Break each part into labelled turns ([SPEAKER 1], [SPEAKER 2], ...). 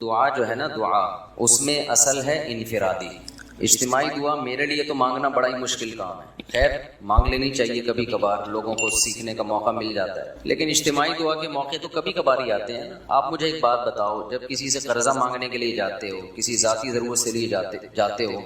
[SPEAKER 1] دعا جو ہے نا، دعا اس میں اصل ہے انفرادی. اجتماعی دعا میرے لیے تو مانگنا بڑا ہی مشکل کام ہے. خیر مانگ لینی چاہیے کبھی کبھار، لوگوں کو سیکھنے کا موقع مل جاتا ہے. لیکن اجتماعی دعا کے موقع تو کبھی کبھار ہی آتے ہیں نا. آپ مجھے ایک بات بتاؤ، جب کسی سے قرضہ مانگنے کے لیے جاتے ہو، کسی ذاتی ضرورت سے لیے جاتے ہو،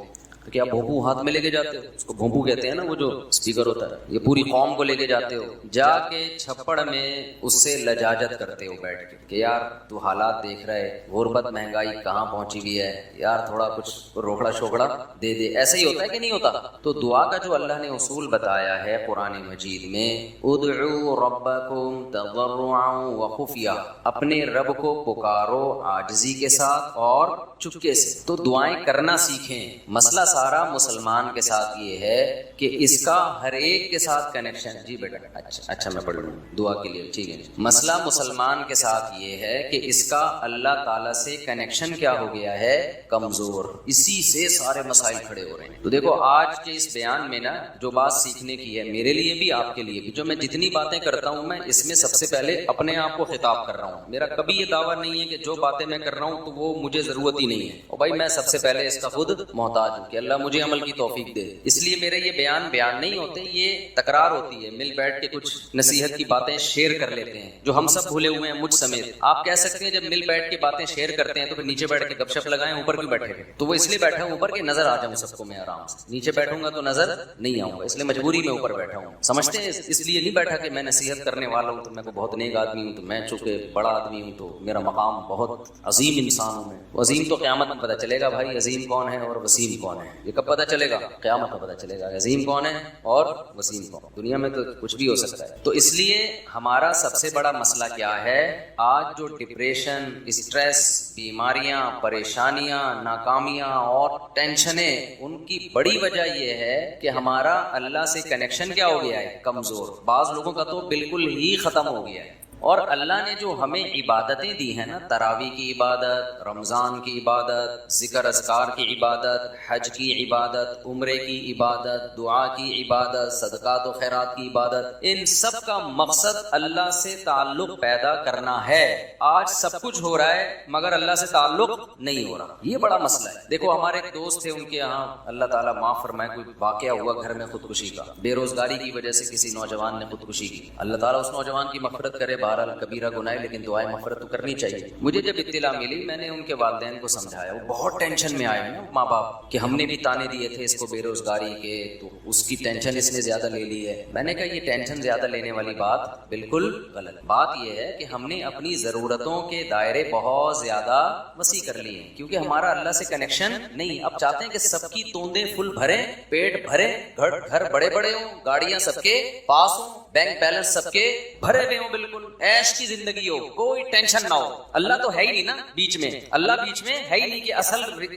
[SPEAKER 1] تو کیا بھونپو ہاتھ میں لے کے جاتے ہو؟ اس کو بھونپو کہتے ہیں نا، وہ جو اسپیکر ہوتا ہے. یہ پوری قوم کو لے کے جاتے ہو، جا کے چھپڑ میں اس سے لجاجت کرتے ہو بیٹھ کے کہ یار تو حالات دیکھ رہے، غربت مہنگائی کہاں پہنچی ہوئی ہے، یار تھوڑا کچھ روکڑا شوکڑا دے دے. ایسا ہی ہوتا ہے کہ نہیں ہوتا؟ تو دعا کا جو اللہ نے اصول بتایا ہے قرآن مجید میں، ادعوا ربکم تضرعا وخفیہ، اپنے رب کو پکارو عاجزی کے ساتھ اور چپکے سے. تو دعائیں کرنا سیکھیں. مسئلہ سارا مسلمان کے ساتھ یہ ہے کہ اس کا ہر ایک کے ساتھ کنیکشن. جی بیٹا اچھا میں پڑھ لوں دعا کے لیے، ٹھیک ہے. مسئلہ مسلمان کے ساتھ یہ ہے کہ اس کا اللہ تعالیٰ سے کنیکشن کیا ہو گیا ہے؟ کمزور. اسی سے سارے مسائل کھڑے ہو رہے ہیں. تو دیکھو آج کے اس بیان میں نا جو بات سیکھنے کی ہے، میرے لیے بھی آپ کے لیے بھی، جو میں جتنی باتیں کرتا ہوں میں اس میں سب سے پہلے اپنے آپ کو خطاب کر رہا ہوں. میرا کبھی یہ دعویٰ نہیں ہے کہ جو باتیں میں کر رہا ہوں تو وہ مجھے ضرورت ہی نہیں ہے، اور بھائی میں سب سے پہلے اس کا خود محتاج ہوں کہ اللہ مجھے عمل کی توفیق دے. اس لیے میرے یہ بیان نہیں ہوتے، یہ تکرار ہوتی ہے. مل بیٹھ کے کچھ نصیحت کی باتیں شیئر کر لیتے ہیں جو ہم سب بھولے ہوئے ہیں مجھ سمیت. آپ کہہ سکتے ہیں جب مل بیٹھ کے باتیں شیئر کرتے ہیں تو پھر نیچے بیٹھ کے گپ شپ لگائیں، اوپر کیوں بیٹھے ہوئے؟ تو وہ اس لیے بیٹھا ہوں اوپر کہ نظر آ جاؤں سب کو میں آرام سے. نیچے بیٹھوں گا تو نظر نہیں آؤں گا، اس لیے مجبوری میں اوپر بیٹھا ہوں. سمجھتے ہیں اس لیے نہیں بیٹھا کہ میں نصیحت کرنے والا ہوں تو میں کو بہت نیک آدمی ہوں، تو میں چونکہ بڑا آدمی ہوں تو میرا مقام بہت عظیم انسان ہوں. میں عظیم تو قیامت میں پتہ چلے گا بھائی، عظیم کون ہے اور وسیم کون ہے. یہ کب پتہ چلے گا؟ قیامت میں پتہ چلے گا عظیم کون ہے اور وسیم کون. دنیا میں تو کچھ بھی ہو سکتا ہے. تو اس لیے ہمارا سب سے بڑا مسئلہ کیا ہے آج؟ جو ڈپریشن، اسٹریس، بیماریاں، پریشانیاں، ناکامیاں اور ٹینشنیں، ان کی بڑی وجہ یہ ہے کہ ہمارا اللہ سے کنیکشن کیا ہو گیا ہے؟ کمزور. بعض لوگوں کا تو بالکل ہی ختم ہو گیا ہے. اور اللہ نے جو ہمیں عبادتیں دی ہیں نا، تراویح کی عبادت، رمضان کی عبادت، ذکر اذکار کی عبادت، حج کی عبادت، عمرے کی عبادت، دعا کی عبادت، صدقات و خیرات کی عبادت، ان سب کا مقصد اللہ سے تعلق پیدا کرنا ہے. آج سب کچھ ہو رہا ہے مگر اللہ سے تعلق نہیں ہو رہا. یہ بڑا مسئلہ ہے. دیکھو ہمارے ایک دوست تھے، ان کے یہاں اللہ تعالیٰ معاف فرمائے کوئی واقعہ ہوا گھر میں خودکشی کا. بے روزگاری کی وجہ سے کسی نوجوان نے خودکشی کی. اللہ تعالیٰ اس نوجوان کی مغفرت کرے. بہرحال کبیرہ گناہ لیکن دعائیں مغفرت تو کرنی چاہیے. مجھے جب اطلاع ملی میں نے ان کے والدین کو سمجھایا. وہ بہت ٹینشن میں آئے ہیں ماں باپ کہ ہم نے بھی تانے دیے تھے اس کو بے روزگاری کے، تو اس کی ٹینشن اس نے زیادہ لے لی ہے. میں نے کہا یہ ٹینشن زیادہ لینے والی بات بالکل غلط. بات یہ ہے کہ ہم نے اپنی ضرورتوں کے دائرے بہت زیادہ وسیع کر لیے ہیں کیونکہ ہمارا اللہ سے کنیکشن نہیں. اب چاہتے ہیں کہ سب کی توندیں فل بھریں، پیٹ بھرے، گھر بڑے بڑے ہوں، گاڑیاں سب کے پاس ہوں، بینک بیلنس سب کے بھرے ہوئے ہوں، بالکل ایش کی زندگی ہو، کوئی ٹینشن نہ ہو. اللہ تو ہے ہی نہیں نا بیچ میں. اللہ بیچ میں ہے ہی نہیں کہ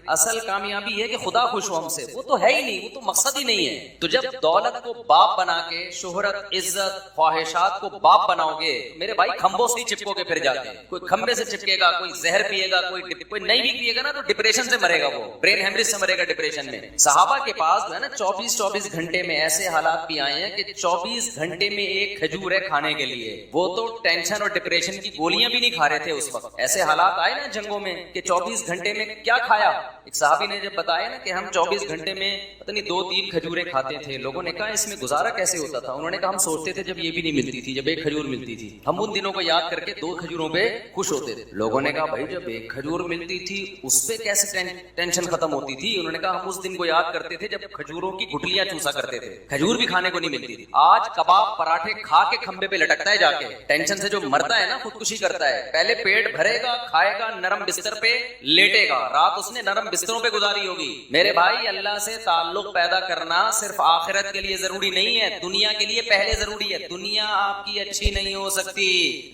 [SPEAKER 1] اصل کامیابی ہے کہ خدا خوش ہو ہم سے. وہ تو ہے ہی نہیں، وہ تو مقصد ہی نہیں ہے. تو جب دولت کو باپ بنا کے، شہرت، عزت، خواہشات کو باپ بناؤ گے، میرے بھائی کھمبوں سے ہی چپکو گے. پھر جاتے کوئی کھمبے سے چپکے گا، کوئی زہر پیے گا، کوئی نہیں بھی پیے گا نا تو ڈپریشن سے مرے گا. وہ برین ہیمریج سے مرے گا ڈپریشن میں. صحابہ کے پاس جو ہے نا 24 گھنٹے میں ایسے حالات بھی آئے ہیں کہ 24 گھنٹے میں ایک کھجور ہے کھانے کے لیے. وہ تو ٹینشن اور ڈپریشن کی گولیاں بھی نہیں کھا رہے تھے اس وقت. ایسے حالات آئے نا جنگوں میں کہ 24 گھنٹے میں کیا کھایا. ایک صحابی نے جب بتایا نا کہ ہم 24 گھنٹے میں پتہ نہیں 2-3 کھجوریں کھاتے تھے. لوگوں نے کہا اس میں گزارا کیسے ہوتا تھا؟ انہوں نے کہا ہم سوچتے تھے جب یہ بھی نہیں ملتی تھی، جب ایک کھجور ملتی تھی، ہم ان دنوں کو یاد کر کے 2 کھجوروں پہ خوش ہوتے تھے. لوگوں نے کہا بھائی جب ایک کھجور ملتی تھی اس پہ کیسے ٹینشن ختم ہوتی تھی؟ انہوں نے کہا ہم اس دن کو یاد کرتے تھے جب کھجوروں کی گٹلیاں چوسا کرتے تھے، کھجور بھی کھانے کو نہیں ملتی تھی. آج کباب پراٹھے کھا کے کھمبے پہ لٹکتا ہے جا کے. ٹینشن سے جو مرتا ہے نا خودکشی کرتا ہے. پہلے پیٹ بھرے گا، کھائے گا، نرم بستر پہ لیٹے گا. رات اس نے نرم بستروں پہ گزاری ہوگی. میرے بھائی اللہ سے تعلق پیدا کرنا صرف آخرت کے لیے ضروری نہیں ہے، دنیا کے لیے پہلے ضروری ہے. دنیا آپ کی اچھی نہیں ہو سکتی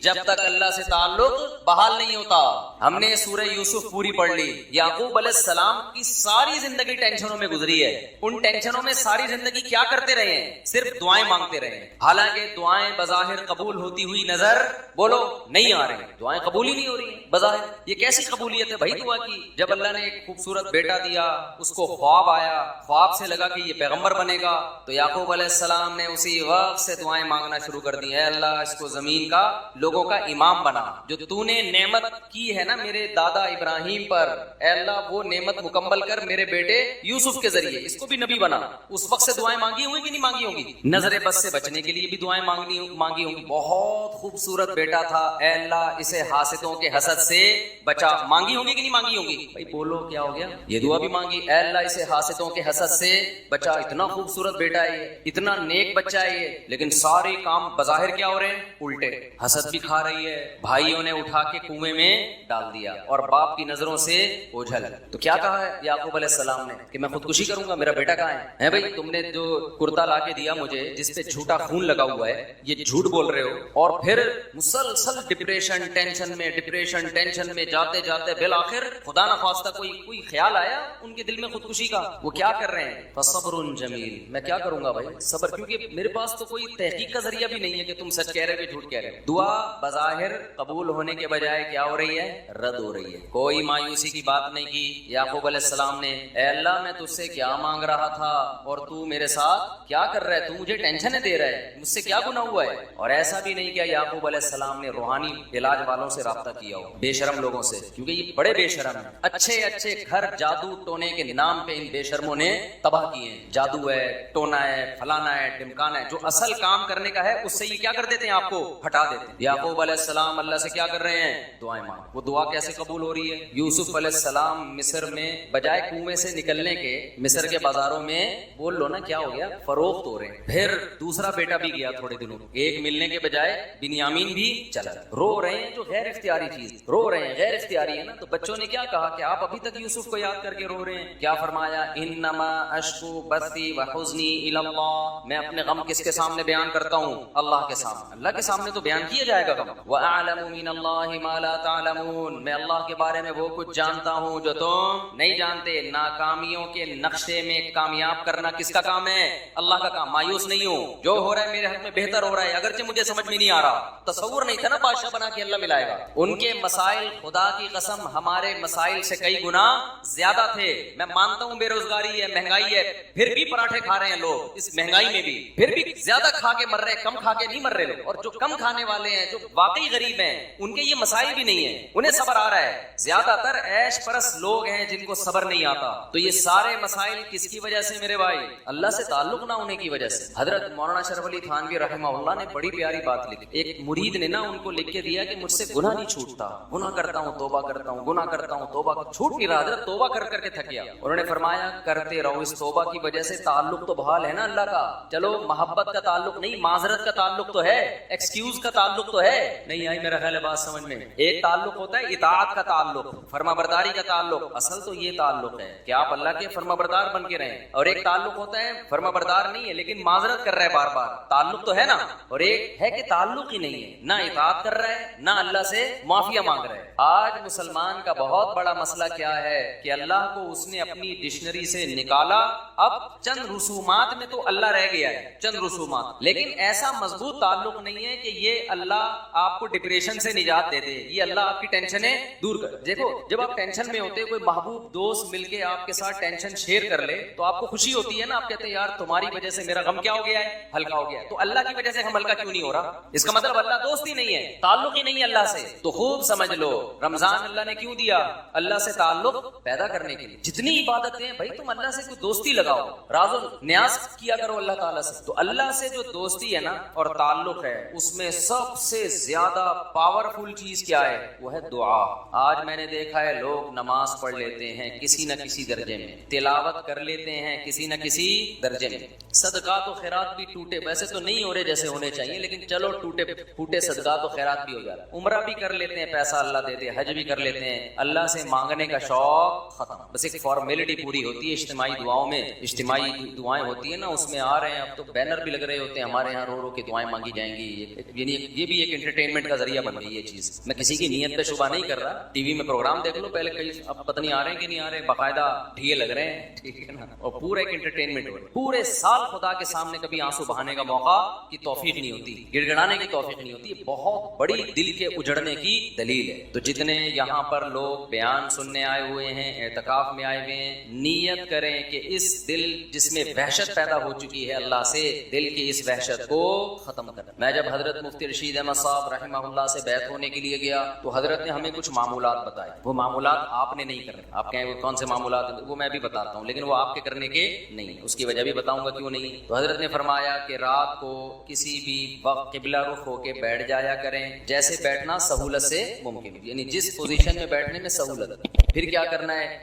[SPEAKER 1] جب تک اللہ سے تعلق بحال نہیں ہوتا. ہم نے سورہ یوسف پوری پڑھ لی. یعقوب علیہ السلام کی ساری زندگی ٹینشنوں میں گزری ہے. ان ٹینشنوں میں ساری زندگی کیا کرتے رہے ہیں؟ صرف دعائیں مانگتے رہے ہیں. حالانکہ دعائیں بظاہر قبول ہوتی ہوئی نظر نظر بولو نہیں آ رہے ہیں, دعائیں قبول ہی نہیں ہو رہی ہیں بظاہر. یہ کیسی قبولیت ہے بھائی دعا کی؟ جب اللہ نے ایک خوبصورت بیٹا دیا, اس کو خواب آیا, خواب سے لگا کہ یہ پیغمبر بنے گا, تو یعقوب علیہ السلام نے اسی وقت سے دعائیں مانگنا شروع کر دی, اے اللہ اس کو زمین کا لوگوں کا امام بنا, جو تو نے نعمت کی ہے نا میرے دادا ابراہیم پر, اے اللہ وہ نعمت مکمل کر میرے بیٹے یوسف کے ذریعے, اس کو بھی نبی بنا. اس وقت سے دعائیں مانگی ہوئی کہ نہیں مانگی ہوں گی؟ نظر بد سے بچنے کے لیے بھی دعائیں مانگی ہوں گی. بہت خوبصورت بیٹا تھا, اے اللہ اسے حاسدوں کے حسد سے بچا, مانگی ہوں گی کہ نہیں مانگی ہوں گی؟ بھائی بولو کیا ہو گیا؟ یہ دعا بھی مانگی, اے اللہ اسے حاسدوں کے حسد سے بچا, اتنا خوبصورت بیٹا ہے یہ, اتنا نیک بچہ ہے یہ, لیکن سارے کام بظاہر کیا ہو رہے ہیں؟ الٹے. حسد بھی کھا رہی ہے, بھائیوں نے اٹھا کے کنویں میں ڈال دیا اور باپ کی نظروں سے اوجھل. تو کیا کہا ہے یعقوب علیہ السلام نے کہ میں خودکشی کروں گا, میرا بیٹا کہاں ہے؟ بھائی تم نے جو کرتا لا کے دیا مجھے جس پہ جھوٹا خون لگا ہوا ہے, یہ جھوٹ بول رہے ہو, اور پھر مسلسل ڈپریشن ٹینشن میں جاتے جاتے بالآخر خدا نہ خواستہ کوئی خیال آیا ان کے دل میں خودکشی کا. وہ کیا کر رہے ہیں؟ فصبر جمیل, میں کیا کروں گا بھائی صبر, کیونکہ میرے پاس تو کوئی تحقیق کا ذریعہ بھی نہیں ہے کہ تم سچ کہہ رہے ہو کہ جھوٹ کہہ رہے ہو. دعا بظاہر قبول ہونے کے بجائے کیا ہو رہی ہے؟ رد ہو رہی ہے. کوئی مایوسی کی بات نہیں کی یعقوب علیہ السلام نے, اے اللہ میں تجھ سے کیا مانگ رہا تھا اور تو میرے ساتھ کیا کر رہا ہے, تو مجھے ٹینشن دے رہا ہے, مجھ سے کیا گناہ ہوا ہے؟ اور ایسا بھی نہیں کیا یعقوب علیہ السلام نے روحانی علاج والوں سے رابطہ کیا ہو, بے شرم لوگوں سے, کیونکہ یہ بڑے بے شرم ہیں. اچھے گھر جادو ٹونے کے نام پہ ان بے شرموں نے تباہ کیے ہیں. جادو ہے, ٹونا ہے, فلانا ہے, ڈمکانا ہے, جو اصل کام کرنے کا ہے اس سے یہ کیا کر دیتے ہیں؟ آپ کو ہٹا دیتے ہیں. یعقوب علیہ السلام اللہ سے کیا کر رہے ہیں؟ دعائیں مانگ. وہ دعا کیسے قبول ہو رہی ہے؟ یوسف علیہ السلام مصر میں بجائے کنویں سے نکلنے کے مصر کے بازاروں میں بول لو نا کیا ہو گیا, فروخت ہو رہے ہیں. پھر دوسرا بیٹا بھی گیا تھوڑے دنوں, ایک ملنے کے بجائے بنیامین بھی چلا. رو رہے ہیں, جو غیر اختیاری چیز رو رہے ہیں, غیر اختیاری ہے نا. تو بچوں نے کیا کہا کہ آپ ابھی تک یوسف کو یاد کر کے رو رہے ہیں. کیا فرمایا؟ انما اشکو بثی وحزنی الی اللہ, میں اپنے غم کس کے سامنے بیان کرتا ہوں؟ اللہ کے سامنے. اللہ کے سامنے تو بیان کیا جائے گا غم. واعلم من اللہ ما لا تعلمون, میں اللہ کے بارے میں وہ کچھ جانتا ہوں جو تم نہیں جانتے. ناکامیوں کے نقشے میں کامیاب کرنا کس کا کام ہے؟ اللہ کا کام. مایوس نہیں ہوں, جو ہو رہا ہے میرے حق میں بہتر ہو رہا ہے, اگرچہ مجھے سمجھ میں نہیں آ رہا. تصور نہیں تھا نا بادشاہ بنا کے اللہ ملائے گا. ان کے مسائل خدا کی قسم ہمارے مسائل سے کئی گنا زیادہ تھے. میں مانتا ہوں بے روزگاری ہے, مہنگائی ہے, پھر بھی پراٹھے کھا رہے ہیں لوگ اس مہنگائی میں بھی, پھر بھی زیادہ کھا کے مر رہے ہیں, کم کھا کے نہیں مر رہے لوگ. اور جو کم کھانے والے ہیں, جو واقعی غریب ہیں, ان کے یہ مسائل بھی نہیں ہیں, انہیں صبر آ رہا ہے. زیادہ تر عیش پرست لوگ ہیں جن کو صبر نہیں آتا. تو یہ سارے مسائل کس کی وجہ سے میرے بھائی؟ اللہ سے تعلق نہ ہونے کی وجہ سے. حضرت مولانا شرف علی تھانوی رحمہ اللہ نے بڑی پیاری بات لکھی. ایک مرید نے نا ان کو لکھ کے دیا کہ مجھ سے گناہ نہیں چھوٹتا, گناہ کرتا ہوں توبہ کرتا ہوں, گناہ کرتا ہوں توبہ, چھوٹ نہیں رہا. حضرت توبہ کر کر کے تھک گیا. انہوں نے فرمایا کرتے رہو, اس توبہ کی وجہ سے تعلق تو بحال ہے نا اللہ کا. چلو محبت کا تعلق نہیں, معذرت کا تعلق تو ہے, ایکسکیوز کا تعلق تو ہے. نہیں آئی میرا خیال ہے بات سمجھ میں. ایک تعلق ہوتا ہے اطاعت کا تعلق, فرما برداری کا تعلق. اصل تو یہ تعلق ہے کہ آپ اللہ کے فرما بردار بن کے رہیں. اور ایک تعلق ہوتا ہے فرما بردار نہیں ہے لیکن معذرت کر رہا ہے بار بار, تعلق تو ہے نا. اور ایک ہے کہ تعلق ہی نہیں ہے, نہ اطاعت کر رہا ہے نہ اللہ سے معافیا مانگ رہا ہے. آج مسلمان کا بہت بڑا مسئلہ کیا ہے کہ اللہ کو اس نے اپنی ڈکشنری سے نکالا, اب چند رسومات میں تو اللہ رہ گیا ہے, چند رسومات, لیکن ایسا مضبوط تعلق نہیں ہے کہ یہ اللہ آپ کو ڈپریشن سے نجات دے دے, یہ اللہ آپ کی ٹینشنیں دور کر. دیکھو جب آپ ٹینشن میں ہوتے, کوئی محبوب دوست مل کے آپ کے ساتھ ٹینشن شیئر کر لے تو آپ کو خوشی ہوتی ہے نا, آپ کہتے ہیں یار تمہاری وجہ سے میرا غم کیا ہو گیا ہے, ہلکا ہو گیا ہے. تو اللہ کی وجہ سے ہم ہلکا کیوں نہیں ہو رہا؟ اس کا مطلب اللہ دوست ہی نہیں ہے, تعلق ہی نہیں ہے اللہ سے. تو خوب سمجھ لو رمضان اللہ نے کیوں دیا؟ اللہ سے تعلق پیدا کرنے کے لیے. جتنی عبادتیں بھائی تم اللہ سے کوئی دوستی لگاؤ, راز و نیاز کیا کرو اللہ تعالیٰ سے. تو اللہ سے جو دوستی ہے نا اور تعلق ہے, اس میں سب سے زیادہ پاورفل چیز کیا ہے؟ وہ ہے دعا. آج میں نے دیکھا ہے لوگ نماز پڑھ لیتے ہیں کسی نہ کسی درجے میں, تلاوت کر لیتے ہیں کسی نہ کسی درجے میں, صدقات و خیرات بھی ٹوٹے, ویسے تو نہیں ہو رہے جیسے ہونے چاہیے لیکن چلو ٹوٹے پھوٹے صدقات و خیرات بھی ہو جاتا ہے, عمرہ بھی کر لیتے ہیں, پیسہ اللہ دیتے, حج بھی کر لیتے ہیں. اللہ سے مانگنے کا شوق ختم, بس ایک فارمیلٹی پوری ہوتی ہے. اجتماعی دعاؤں میں اجتماعی دعائیں ہوتی ہیں نا, اس میں آ رہے ہیں, اب تو بینر بھی لگ رہے ہوتے ہیں ہمارے یہاں رو رو کے دعائیں مانگی جائیں گی. یعنی یہ بھی ایک انٹرٹینمنٹ کا ذریعہ بن گئی یہ چیز. میں کسی کی نیت پہ شبہ نہیں کر رہا, ٹی وی میں پروگرام دیکھ لو پہلے, کئی اب پتہ نہیں آ رہے ہیں کہ نہیں آ رہے, باقاعدہ ڈھیے لگ رہے ہیں, ٹھیک ہے نا, اور پورا ایک انٹرٹینمنٹ ہو رہا ہے. پورے سال خدا کے سامنے کبھی آنسو بہانے کا موقع کی توفیق نہیں ہوتی, گڑ گڑانے کی توفیق نہیں نہیں ہوتی، یہ بہت بڑی دل کے اجڑنے کی دلیل ہے۔ تو جتنے یہاں پر لوگ بیان سننے آئے ہوئے ہیں، اعتکاف میں آئے ہوئے ہیں، نیت کریں کہ اس دل جس میں وحشت پیدا ہو چکی ہے اللہ سے، دل کی اس وحشت کو ختم کرنا۔ میں جب حضرت مفتی رشید احمد صاحب رحمہ اللہ سے بیعت ہونے کے لیے گیا تو حضرت نے ہمیں کچھ معمولات بتائے۔ وہ معمولات آپ نے نہیں کرنے، آپ کہیں وہ کون سے معمولات ہیں، وہ میں بھی بتاتا ہوں، لیکن وہ آپ کے کرنے کے نہیں، اس کی وجہ بھی بتاؤں گا کیوں نہیں۔ تو حضرت نے فرمایا کہ رات کو کسی بھی وقت قبلہ رخ ہو کے بیٹھ جایا کریں، جیسے بیٹھنا سہولت سے ممکن، یعنی جس پوزیشن میں بیٹھنے میں سہولت۔ پھر کیا کرنا ہے،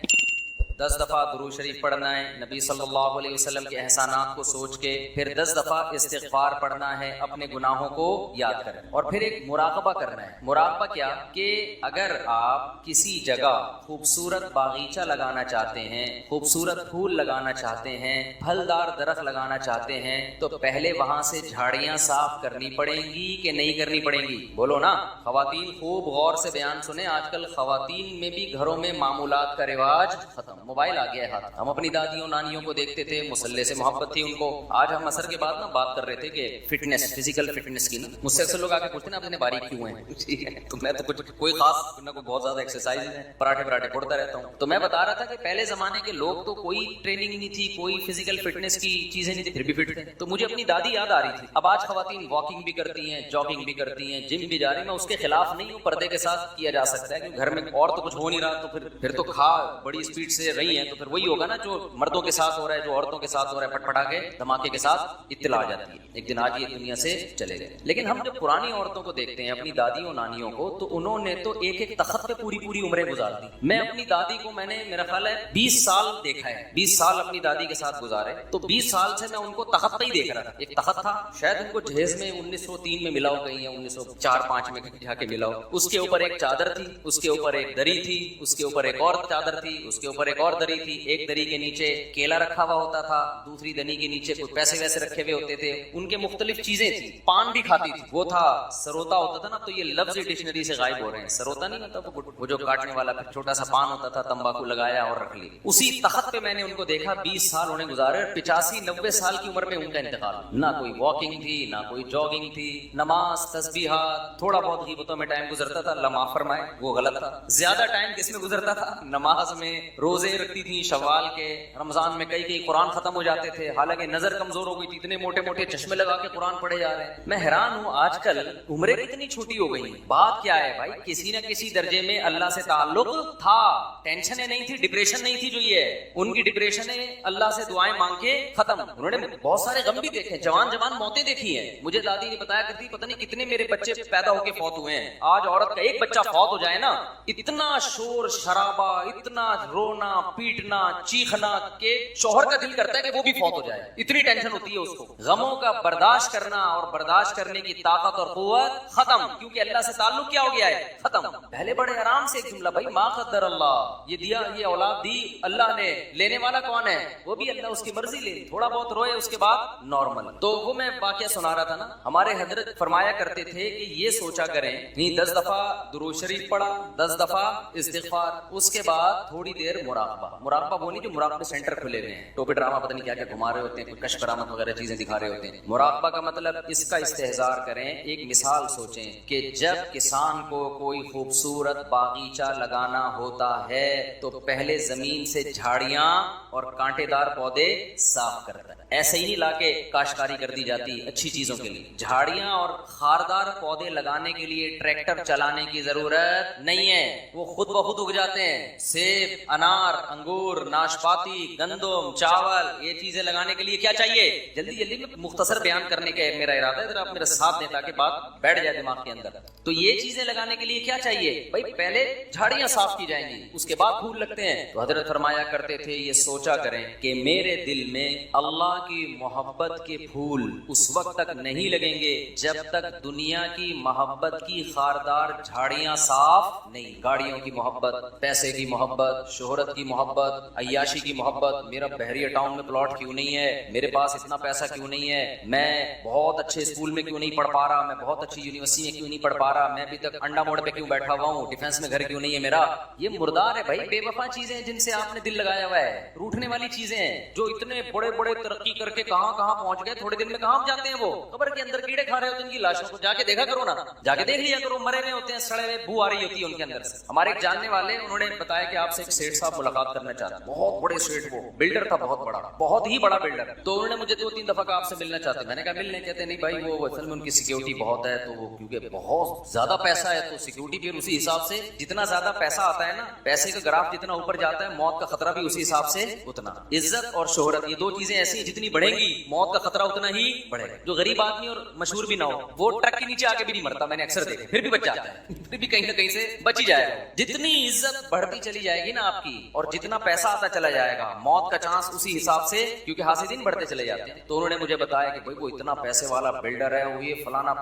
[SPEAKER 1] 10 دفعہ درود شریف پڑھنا ہے نبی صلی اللہ علیہ وسلم کے احسانات کو سوچ کے، پھر 10 دفعہ استغفار پڑھنا ہے، اپنے گناہوں کو یاد کریں، اور پھر ایک مراقبہ کرنا ہے۔ مراقبہ کیا کہ اگر آپ کسی جگہ خوبصورت باغیچہ لگانا چاہتے ہیں، خوبصورت پھول لگانا چاہتے ہیں، پھلدار درخت لگانا چاہتے ہیں، تو پہلے وہاں سے جھاڑیاں صاف کرنی پڑیں گی کہ نہیں کرنی پڑیں گی؟ بولو نا خواتین، خوب غور سے بیان سنیں۔ آج کل خواتین میں بھی گھروں میں معمولات کا رواج ختم، موبائل آ گیا ہے ہاتھ۔ ہم اپنی دادیوں نانیوں کو دیکھتے تھے، مسلح سے محبت تھی ان کو۔ آج ہم عصر کے بعد نا بات کر رہے تھے کہ فٹنس، فزیکل فٹنس کی نا، مجھ سے اکثر لوگ آ کے پوچھتے ہیں آپ اتنے باریک کیوں ہیں؟ ٹھیک ہے، تو میں تو کچھ کوئی خاص نہ کوئی بہت زیادہ ایکسرسائز ہے، پراٹھے پڑتا رہتا ہوں۔ تو میں بتا رہا تھا کہ پہلے زمانے کے لوگ تو کوئی ٹریننگ نہیں تھی، کوئی فزیکل فٹنس کی چیزیں نہیں تھی، پھر بھی فٹ تھے۔ تو مجھے اپنی دادی یاد آ رہی تھی۔ اب آج خواتین واکنگ بھی کرتی ہیں، جاگنگ بھی کرتی ہیں، جم بھی جا رہی ہیں۔ میں اس کے خلاف نہیں ہوں، پردے کے ساتھ کیا جا سکتا ہے، کیونکہ گھر میں اور تو کچھ ہو نہیں رہا، تو پھر تو کھا بڑی اسپیڈ سے رہی ہیں، تو پھر وہی ہوگا نا جو مردوں کے ساتھ ہو رہا ہے، جو عورتوں کے ساتھ ہو رہا ہے، پٹ پٹا کے دھماکے کے ساتھ اطلاع آ جاتی ہے، ایک دن آج یہ دنیا سے چلے گئے۔ لیکن ہم جب پرانی عورتوں کو دیکھتے ہیں، اپنی دادیوں نانیوں کو، تو انہوں نے تو ایک ایک تخت پہ پوری عمریں گزار دی۔ میں اپنی دادی کو میں نے میرا خیال ہے 20 سال دیکھا ہے، 20 سال اپنی دادی کے ساتھ گزارے، تو 20 سال سے میں ان کو تخت پہ ہی دیکھ رہا تھا۔ ایک تخت تھا، شاید ان کو جہیز میں 1903 میں ملا ہو کہیں، یا 1904-05 میں جا کے ملا ہو۔ اس کے اوپر ایک چادر تھی، اس کے اوپر ایک دری تھی، اس کے اوپر ایک اور چادر تھی، اس کے اوپر ایک اور دری تھی، ایک دری کے نیچے کیلا رکھا ہوا ہوتا تھا، دوسری دنی کے نیچے کوئی پیسے ویسے رکھے ہوئے ہوتے تھے، ان کے مختلف چیزیں تھیں۔ پان بھی کھاتی تھی، وہ تھا سروتا ہوتا تھا نا، تو یہ لفظ ڈکشنری سے غائب ہو رہے ہیں۔ سروتا نہیں ہوتا وہ جو کاٹنے والا، پھر چھوٹا سا پان ہوتا تھا، تمباکو لگایا اور رکھ لی۔ اسی تخت پہ میں نے ان کو دیکھا، 20 سال انہیں گزارے، 85-90 سال کی عمر میں ان کا انتقال۔ نہ کوئی واکنگ تھی، نہ کوئی جاگنگ تھی، نماز، تسبیحات، تھوڑا بہت غیبتوں میں ٹائم گزرتا تھا، اللہ معاف فرمائے وہ غلط تھا۔ زیادہ ٹائم کس میں گزرتا تھا؟ نماز میں۔ روزے رکھتی تھی شوال کے، رمضان میں کئی قرآن ختم ہو جاتے تھے، حالانکہ نظر کمزور ہو گئی تھی، اتنے موٹے موٹے چشمے لگا کے قرآن پڑھے جا رہے ہیں۔ میں حیران ہوں آج کل عمریں کتنی چھوٹی ہو گئی ہیں۔ بات کیا ہے بھائی؟ کسی نہ کسی درجے میں اللہ سے تعلق تھا، ٹینشنیں نہیں تھی، ڈپریشن نہیں تھی جو یہ ہے۔ ان کی ڈپریشنیں اللہ سے دعائیں مانگ کے ختم۔ انہوں نے بہت سارے غم بھی دیکھے، جوان موتیں دیکھی ہیں۔ مجھے دادی نے بتایا کرتی، پتہ نہیں کتنے میرے بچے پیدا ہو کے فوت ہوئے ہیں۔ آج عورت کا ایک بچہ فوت ہو جائے نا، اتنا شور شرابہ، اتنا رونا پیٹنا چیخنا کہ شوہر کا دل کرتا ہے کہ وہ بھی فوت ہو جائے، اتنی ٹینشن ہوتی ہے اس کو۔ غموں کا برداشت کرنا اور برداشت کرنے کی طاقت اور قوت ختم، کیونکہ اللہ سے تعلق کیا ہو گیا ہے؟ ختم۔ پہلے بڑے آرام سے ایک جملہ، بھائی ما قدر اللہ، یہ دیا، یہ اولاد دی اللہ نے، لینے والا کون ہے؟ وہ بھی اللہ، اس کی مرضی لے، تھوڑا بہت روئے، اس کے بعد نارمل۔ تو وہ میں واقعہ سنا رہا تھا نا، ہمارے حضرت فرمایا کرتے تھے کہ یہ سوچا کریں، 10 دفعہ درود شریف پڑھا، 10 دفعہ استغفار، اس کے بعد تھوڑی دیر مراقبہ وہ نہیں جو مراقبہ سینٹر کھلے ہوئے ہیں، ٹوپی ڈرامہ پتہ نہیں کیا کیا گھما رہے ہوتے ہیں، کوئی کشف کرامت وغیرہ چیزیں دکھا رہے ہوتے ہیں۔ مراقبہ کا مطلب اس کا استحضار کریں، ایک مثال سوچیں کہ جب کسان کو کوئی خوبصورت باغیچہ لگانا ہوتا ہے تو پہلے زمین سے جھاڑیاں اور کانٹے دار پودے صاف کرتا ہے۔ ایسے ہی نہیں لا کے کاشتکاری کر دی جاتی اچھی چیزوں کے لیے۔ جھاڑیاں اور خاردار پودے لگانے کے لیے ٹریکٹر چلانے کی ضرورت نہیں ہے، وہ خود بخود اگ جاتے ہیں۔ سیب، انار، انگور، ناشپاتی، گندم، چاول، یہ چیزیں لگانے کے لیے کیا چاہیے؟ جلدی میں مختصر بیان کرنے کا میرا ارادہ ہے، ذرا آپ میرا ساتھ دیں تاکہ بات بیٹھ جائے دماغ کے اندر۔ تو یہ چیزیں لگانے کے لیے کیا چاہیے بھائی؟ پہلے جھاڑیاں صاف کی جائیں گی، اس کے بعد پھول لگتے ہیں۔ تو حضرت فرمایا کرتے تھے، یہ سوچا کریں کہ میرے دل میں اللہ کی محبت کے پھول اس وقت تک نہیں لگیں گے جب تک دنیا کی محبت کی خاردار جھاڑیاں صاف نہیں۔ گاڑیوں کی محبت، پیسے کی محبت، شہرت کی محبت, عیاشی کی محبت, میرا بحریہ ٹاؤن میں پلاٹ کیوں نہیں ہے, میرے پاس اتنا پیسہ کیوں نہیں ہے, میں بہت اچھے اسکول میں کیوں نہیں پڑھ پا رہا, میں بہت اچھی یونیورسٹی میں کیوں نہیں پڑھ پا رہا, میں ابھی تک انڈا موڑ پہ کیوں بیٹھا ہوا ہوں, ڈیفینس میں گھر کیوں نہیں ہے میرا. یہ مردار ہے بھائی, بے وفا چیزیں ہیں جن سے آپ نے دل لگایا ہوا ہے, روٹنے والی چیزیں ہیں. جو اتنے بڑے بڑے ترقی کر کے کہاں کہاں پہنچ گئے, تھوڑے دن میں کہاں جاتے ہیں, وہ قبر کے اندر کیڑے کھا رہے ہوتے ہیں ان کی لاشوں کو. جا کے دیکھا کرو نا, جا کے دیکھ لیا کرو, مرے ہوئے ہوتے ہیں, سڑے ہوئے, بو آ رہی ہوتی ہے ان کے اندر سے. ہمارے ایک جاننے والے, انہوں نے بتایا کہ آپ سے ایک سیٹ صاحب ملاقات کرنا چاہتے ہیں, بہت بڑے سیٹ, وہ بلڈر تھا, بہت بڑا, بہت ہی بڑا بلڈر. تو انہوں نے مجھے 2-3 دفعہ کہا آپ سے ملنا چاہتے ہیں. میں نے کہا ملنے, کہتے نہیں بھائی وہ اصل میں ان کی سیکیورٹی بہت ہے, تو وہ کیونکہ بہت زیادہ پیسہ ہے تو سیکیورٹی بھی اسی حساب سے, جتنا زیادہ پیسہ آتا ہے نا, پیسے کا گراف جتنا اوپر جاتا ہے, موت کا خطرہ بھی اسی حساب سے اتنا. عزت اور شہرت, یہ 2 چیزیں ایسی ہیں جتنی بڑھیں گی موت کا خطرہ اتنا ہی بڑھے گا. جو غریب آدمی اور مشہور بھی نہ ہو, وہ ٹرک کے نیچے آ کے بھی نہیں مرتا, میں نے اکثر دیکھا, پھر بھی بچ جاتا ہے, پھر بھی کہیں نہ کہیں سے بچ ہی جائے گا. جتنی عزت بڑھتی چلی جائے گی نا آپ کی, اور جتنا پیسہ آتا چلا جائے گا, موت کا چانس اسی حساب سے, کیونکہ حاسدین بڑھتے چلے جاتے ہیں. تو انہوں نے مجھے بتایا کہ بھائی وہ اتنا پیسے والا بلڈر ہے, وہ یہ فلانا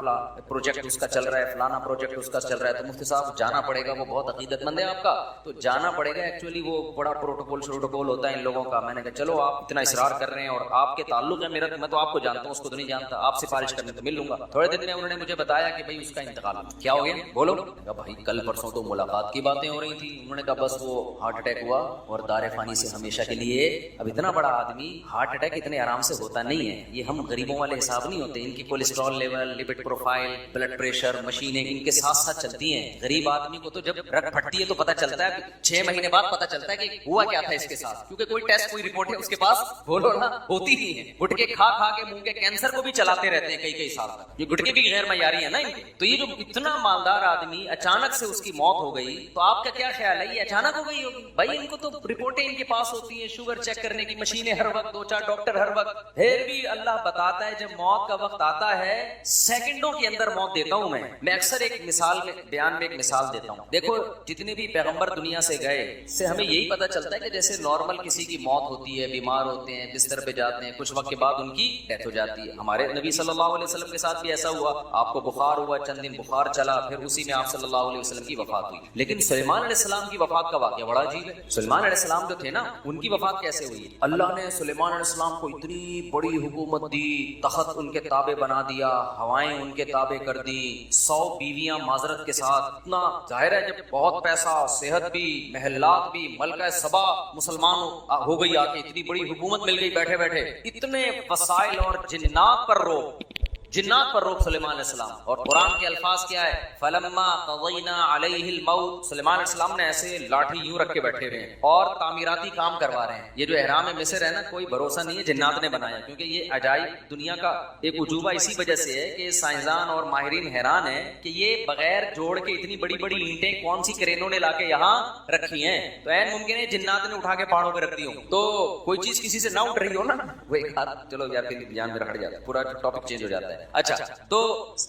[SPEAKER 1] پروجیکٹ اس کا چل رہا ہے, فلانا پروجیکٹ اس کا چل رہا ہے, تو مفتی صاحب جانا پڑے گا, وہ بہت عقیدت مند ہے آپ کا, تو جانا پڑے گا. ایکچولی وہ بڑا پروٹوکول ہوتا ہے ان لوگوں کا. میں نے کہا چلو آپ اتنا اصرار کر رہے ہیں اور آپ کے تعلق ہے میرا, میں تو آپ کو جانتا ہوں, اس کو تو نہیں جانتا, آپ سفارش کرنے تو مل لوں گا. تھوڑے دن میں انہوں نے مجھے بتایا کہ بھائی اس کا انتقال کیا ہو گیا, بولو. بھائی کل پرسوں تو ملاقات کی باتیں ہو رہی تھی. انہوں نے کہا بس وہ ہارٹ اٹیک ہوا اور دار فانی سے ہمیشہ کے لیے. اب اتنا بڑا آدمی, ہارٹ اٹیک اتنے آرام سے ہوتا نہیں ہے, یہ ہم غریبوں والے حساب نہیں ہوتے. ان کی cholesterol level, lipid profile, blood pressure, مشینیں ان کے ساتھ ساتھ چلتی ہیں. غریب آدمی کو تو جب رگ پھٹتی ہے تو پتہ چلتا ہے, 6 مہینے بعد پتہ چلتا ہے کہ ہوا کیا تھا اس کے ساتھ, کیونکہ کوئی ٹیسٹ کوئی رپورٹ ہے اس کے پاس, بولو نا, ہوتی نہیں ہے. گٹکے کھا کھا کے منہ کے کینسر کو بھی چلاتے رہتے ہیں کئی سال تک. یہ گٹکے بھی غیر معیاری ہے نا ان کے. تو یہ جو اتنا مالدار آدمی اچانک سے اس کی موت ہو گئی, تو آپ کا کیا خیال ہے, یہ اچانک ہو گئی ہوگی؟ بھائی ان کو تو رپورٹیں ان کے پاس ہوتی ہیں, شوگر چیک کرنے کی مشینیں ہر وقت, 2-4 ڈاکٹر ہر وقت. پھر بھی اللہ بتاتا ہے جب موت کا وقت آتا ہے, سیکنڈوں کے اندر موت دیتا ہوں میں اکثر ایک مثال میں بیان میں ایک مثال دیتا ہوں. دیکھو جتنے بھی پیغمبر دنیا سے گئے, سے ہمیں یہی پتہ چلتا ہے کہ جیسے نارمل کسی کی موت ہوتی ہے, بیمار ہوتے ہیں, بستر پہ جاتے ہیں, کچھ وقت کے بعد ان کی ڈیتھ ہو جاتی ہے. ہمارے نبی صلی اللہ علیہ وسلم کے ساتھ بھی ایسا ہوا, آپ کو بخار ہوا, چند دن بخار چلا, پھر اسی میں آپ صلی اللہ علیہ وسلم کی وفات ہوئی. لیکن سلیمان علیہ السلام کی وفات کا واقعہ بڑا عجیب ہے. سلیمان علیہ السلام جو تھے نا, ان کی وفات کیسے ہوئی؟ اللہ نے سلیمان علیہ السلام کو اتنی بڑی حکومت دی, تخت ان کے تابع بنا دیا, ہوائیں ان کے تابع کر دی, 100 بیویاں معذرت کے ساتھ. اتنا ظاہر ہے جب بہت پیسہ, صحت بھی, محلات بھی, ملکہ سبا مسلمان ہو گئی, آ کے اتنی بڑی حکومت مل گئی بیٹھے بیٹھے, اتنے وسائل اور جنات پر روک سلیمان علیہ السلام. اور قرآن کے الفاظ کیا ہے, فلما قضینا علیہ الموت, سلیمان علیہ السلام نے ایسے لاٹھی یوں رکھ کے بیٹھے ہوئے ہیں اور تعمیراتی کام کروا رہے ہیں. یہ جو احرام مصر ہے نا, کوئی بھروسہ نہیں ہے جنات نے بنایا, کیونکہ یہ عجائب دنیا کا ایک عجوبہ اسی وجہ سے ہے کہ سائنسدان اور ماہرین حیران ہیں کہ یہ بغیر جوڑ کے اتنی بڑی بڑی اینٹیں کون سی کرینوں نے لا کے یہاں رکھی ہیں. تو عین ممکن ہے جنات نے اٹھا کے پہاڑوں پہ رکھ دی ہوں, تو کوئی چیز کسی سے نہ اٹھ رہی ہو نا, وہ ایک ہاتھ, چلو یار جان میں رکھ جاتا ہے, پورا ٹاپک چینج ہو جاتا ہے. اچھا, تو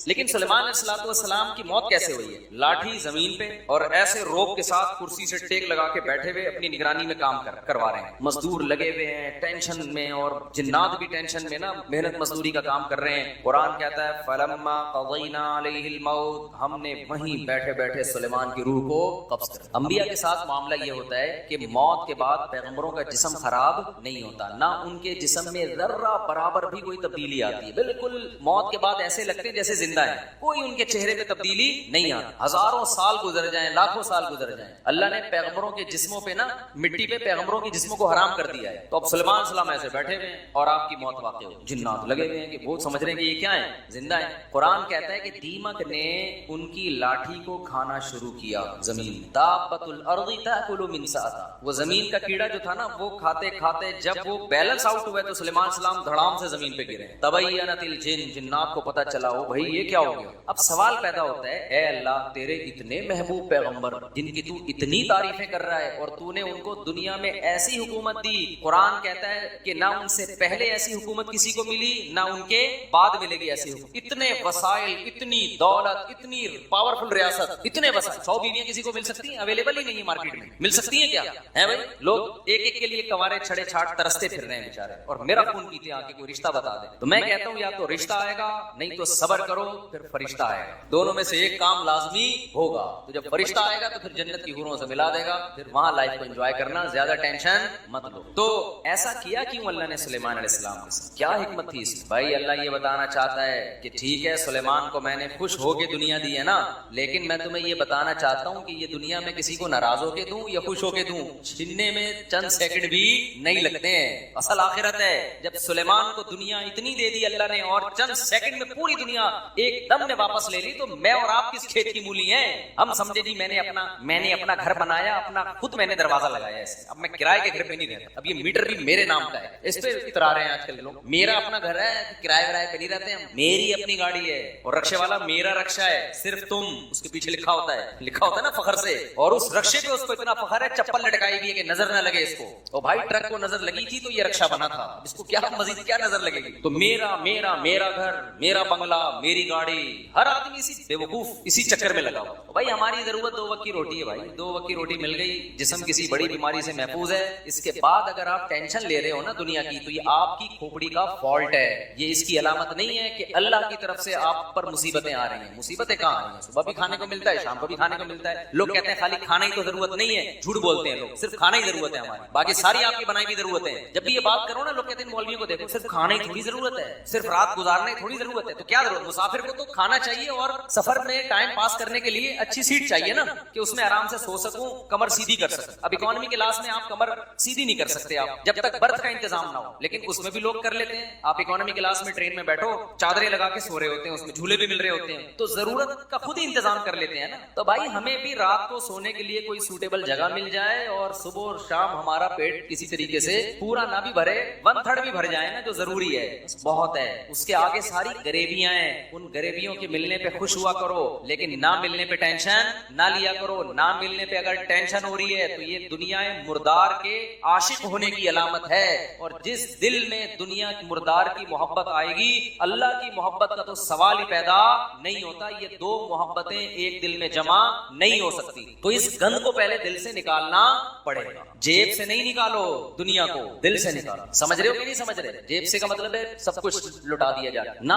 [SPEAKER 1] لیکن سلیمان علیہ السلام کی موت کیسے ہوئی ہے؟ لاٹھی زمین پہ اور ایسے روپ کے ساتھ کرسی سے ٹیک لگا کے بیٹھے ہوئے اپنی نگرانی میں کام کروا رہے ہیں. مزدور لگے ہوئے ہیں ٹینشن میں, اور جنات بھی ٹینشن میں نا, محنت مزدوری کا کام کر رہے ہیں. قرآن کہتا ہے فلما قضینا علیہ الموت, ہم نے وہیں بیٹھے بیٹھے سلیمان کی روح کو قبض کر. انبیاء کے ساتھ معاملہ یہ ہوتا ہے کہ موت کے بعد پیغمبروں کا جسم خراب نہیں ہوتا, نہ ان کے جسم میں ذرہ برابر بھی کوئی تبدیلی آتی ہے. بالکل موت کے بعد ایسے لگتے جیسے زندہ ہیں, کوئی ان کے چہرے پہ تبدیلی نہیں آتی. ہزاروں سال گزر جائیں, لاکھوں سال گزر جائیں, اللہ نے پیغمبروں کے جسموں پہ نا, مٹی پہ پیغمبروں کے جسموں کو حرام کر دیا ہے. تو اب سلیمان علیہ السلام ایسے بیٹھے ہوئے ہیں اور آپ کی موت واقع ہو, جنات لگے ہوئے ہیں کہ وہ سمجھ رہے ہیں کہ یہ کیا ہے, زندہ ہے. قرآن کہتا ہے کہ دیمک نے ان کی لاٹھی کو کھانا شروع کیا. زمین دابۃ الارض تاکل من ساتا, وہ زمین کا کیڑا جو تھا نا, وہ کھاتے کھاتے جب وہ بیلنس آؤٹ ہوئے تو سلیمان علیہ السلام دھڑام سے زمین پہ گرے. تبینت الجن, جنات کو پتہ چلا ہو بھائی یہ کیا ہو گیا. اب سوال پیدا ہوتا ہے, اے اللہ تیرے اتنے محبوب پیغمبر جن کی تو اتنی تعریفیں کر رہا ہے, اور تو نے ان کو دنیا میں ایسی حکومت دی, قرآن کہتا ہے کہ نہ ان سے پہلے ایسی حکومت کسی کو ملی, نہ ان کے بعد ملے گی ایسی حکومت. اتنے وسائل, اتنی دولت, اتنی پاورفل ریاست, اتنے وسائل, 100 بیویاں کسی کو مل سکتی ہیں؟ اویلیبل ہی نہیں ہے مارکیٹ میں. مل سکتی ہیں کیا ہے بھائی؟ لوگ ایک ایک کے لیے کنوارے چھڑے چھاٹ ترستے پھر رہے ہیں بیچارے, اور میرا خون پیتے آ کے کوئی رشتہ بتا دے. تو میں کہتا ہوں یا تو رشتہ آئے گا گا, نہیں تو صبر کرو پھر فرشتہ آئے گا. دونوں میں سے ایک کام لازمی ہوگا. تو جب فرشتہ آئے گا تو پھر جنت کی حوروں سے ملا دے گا, پھر وہاں لائف کو انجوائے کرنا, زیادہ ٹینشن مت لو. تو ایسا کیا کیوں اللہ نے سلیمان علیہ السلام کے ساتھ؟ کیا حکمت تھی اس میں؟ بھائی اللہ یہ بتانا چاہتا ہے کہ ٹھیک ہے سلیمان کو میں نے خوش ہو کے دنیا دی ہے نا, لیکن میں تمہیں یہ بتانا چاہتا ہوں کہ یہ دنیا میں کسی کو ناراض ہو کے دوں یا خوش ہو کے دوں, چھیننے میں چند سیکنڈ بھی نہیں لگتے ہیں. اصل آخرت ہے جب سلیمان کو دنیا اتنی دے دی اللہ نے اور چند سیکنڈ میں پوری دنیا ایک دم میں واپس لے لی, تو میں اور آپ کس کھیت کی مولی ہیں؟ ہم سمجھے جی میں نے اپنا گھر بنایا, اپنا خود میں نے دروازہ لگایا ہے, اب میں کرائے کے گھر پہ نہیں رہتا, اب یہ میٹر بھی میرے نام کا ہے. اس پہ اترا رہے ہیں آج کل لوگ, میرا اپنا گھر ہے, کرائے پہ نہیں رہتے ہیں, میری اپنی گاڑی ہے اور رکشے والا میرا رکشہ ہے, صرف تم, اس کے پیچھے لکھا ہوتا ہے نا فخر سے, اور اس رکشے پہ اس کو اتنا فخر ہے چپل لٹکائی ہوئی ہے کہ نظر نہ لگے اس کو. اور بھائی ٹرک کو نظر لگی تھی تو یہ رکشہ بنا تھا, اس کو کیا مزید کیا نظر لگے گی؟ تو میرا گھر, میرا بنگلہ, میری گاڑی, ہر آدمی اسی بے وقوف اسی چکر میں لگا ہوا. بھائی ہماری ضرورت 2 وقت کی روٹی ہے, بھائی 2 وقت کی روٹی مل گئی, جسم کسی بڑی بیماری سے محفوظ ہے. اس کے بعد اگر آپ ٹینشن لے رہے ہو نا دنیا کی, تو یہ آپ کی کھوپڑی کا فالٹ ہے, یہ اس کی علامت نہیں ہے کہ اللہ کی طرف سے آپ پر مصیبتیں آ رہی ہیں. مصیبتیں کہاں آ رہی ہیں؟ صبح بھی کھانے کو ملتا ہے, شام کو بھی کھانے کو ملتا ہے. لوگ کہتے ہیں خالی کھانا ہی تو ضرورت نہیں ہے, جھوٹ بولتے ہیں لوگ, صرف کھانا ہی ضرورت ہے ہماری, باقی ساری آپ کی بنائی بھی ضرورتیں ہیں. جب بھی یہ بات کرو نا لوگ کہتے ہیں مولویوں کو دیکھو صرف کھانا ہی تھوڑی ضرورت ہے, صرف رات گزارنا ہی تھوڑی ضرورت ہے. تو کیا ضرورت؟ مسافر کو تو کھانا چاہیے اور سفر میں ٹائم پاس کرنے کے لیے اچھی سیٹ چاہیے نا, کہ اس میں آرام سے سو سکوں, کمر سیدھی کر سکوں. اب اکانومی کلاس میں آپ کمر سیدھی نہیں کر سکتے آپ جب تک برتھ کا انتظام نہ ہو, لیکن اس میں بھی لوگ کر لیتے ہیں. آپ اکانومی کلاس میں ٹرین میں بیٹھو, چادریں لگا کے سو رہے ہوتے ہیں, اس میں جھولے بھی مل رہے ہوتے ہیں, تو ضرورت کا خود ہی انتظام کر لیتے ہیں نا. تو بھائی ہمیں بھی رات کو سونے کے لیے کوئی سوٹیبل جگہ مل جائے اور صبح اور شام ہمارا پیٹ کسی طریقے سے پورا نہ بھی بھرے, 1/3 بھی بھر جائے نا, جو ضروری ہے بہت ہے. اس کے آگے ساری غریبیاں ہیں, ان غریبیوں کے ملنے پہ خوش ہوا کرو, لیکن نہ ملنے پہ ٹینشن نہ لیا کرو. نہ ملنے پہ اگر ٹینشن ہو رہی ہے تو یہ دنیا مردار کے عاشق ہونے کی علامت ہے, اور جس دل میں دنیا کی مردار کی محبت آئے گی, اللہ کی محبت کا تو سوال ہی پیدا نہیں ہوتا. یہ 2 محبتیں ایک دل میں جمع نہیں ہو سکتی. تو اس گند کو پہلے دل سے نکالنا پڑے گا. جیب سے نہیں نکالو دنیا کو, دل سے نکالو. سمجھ رہے ہو کہ نہیں سمجھ رہے؟ جیب سے کا مطلب ہے سب کچھ لٹا دیا جائے, نہ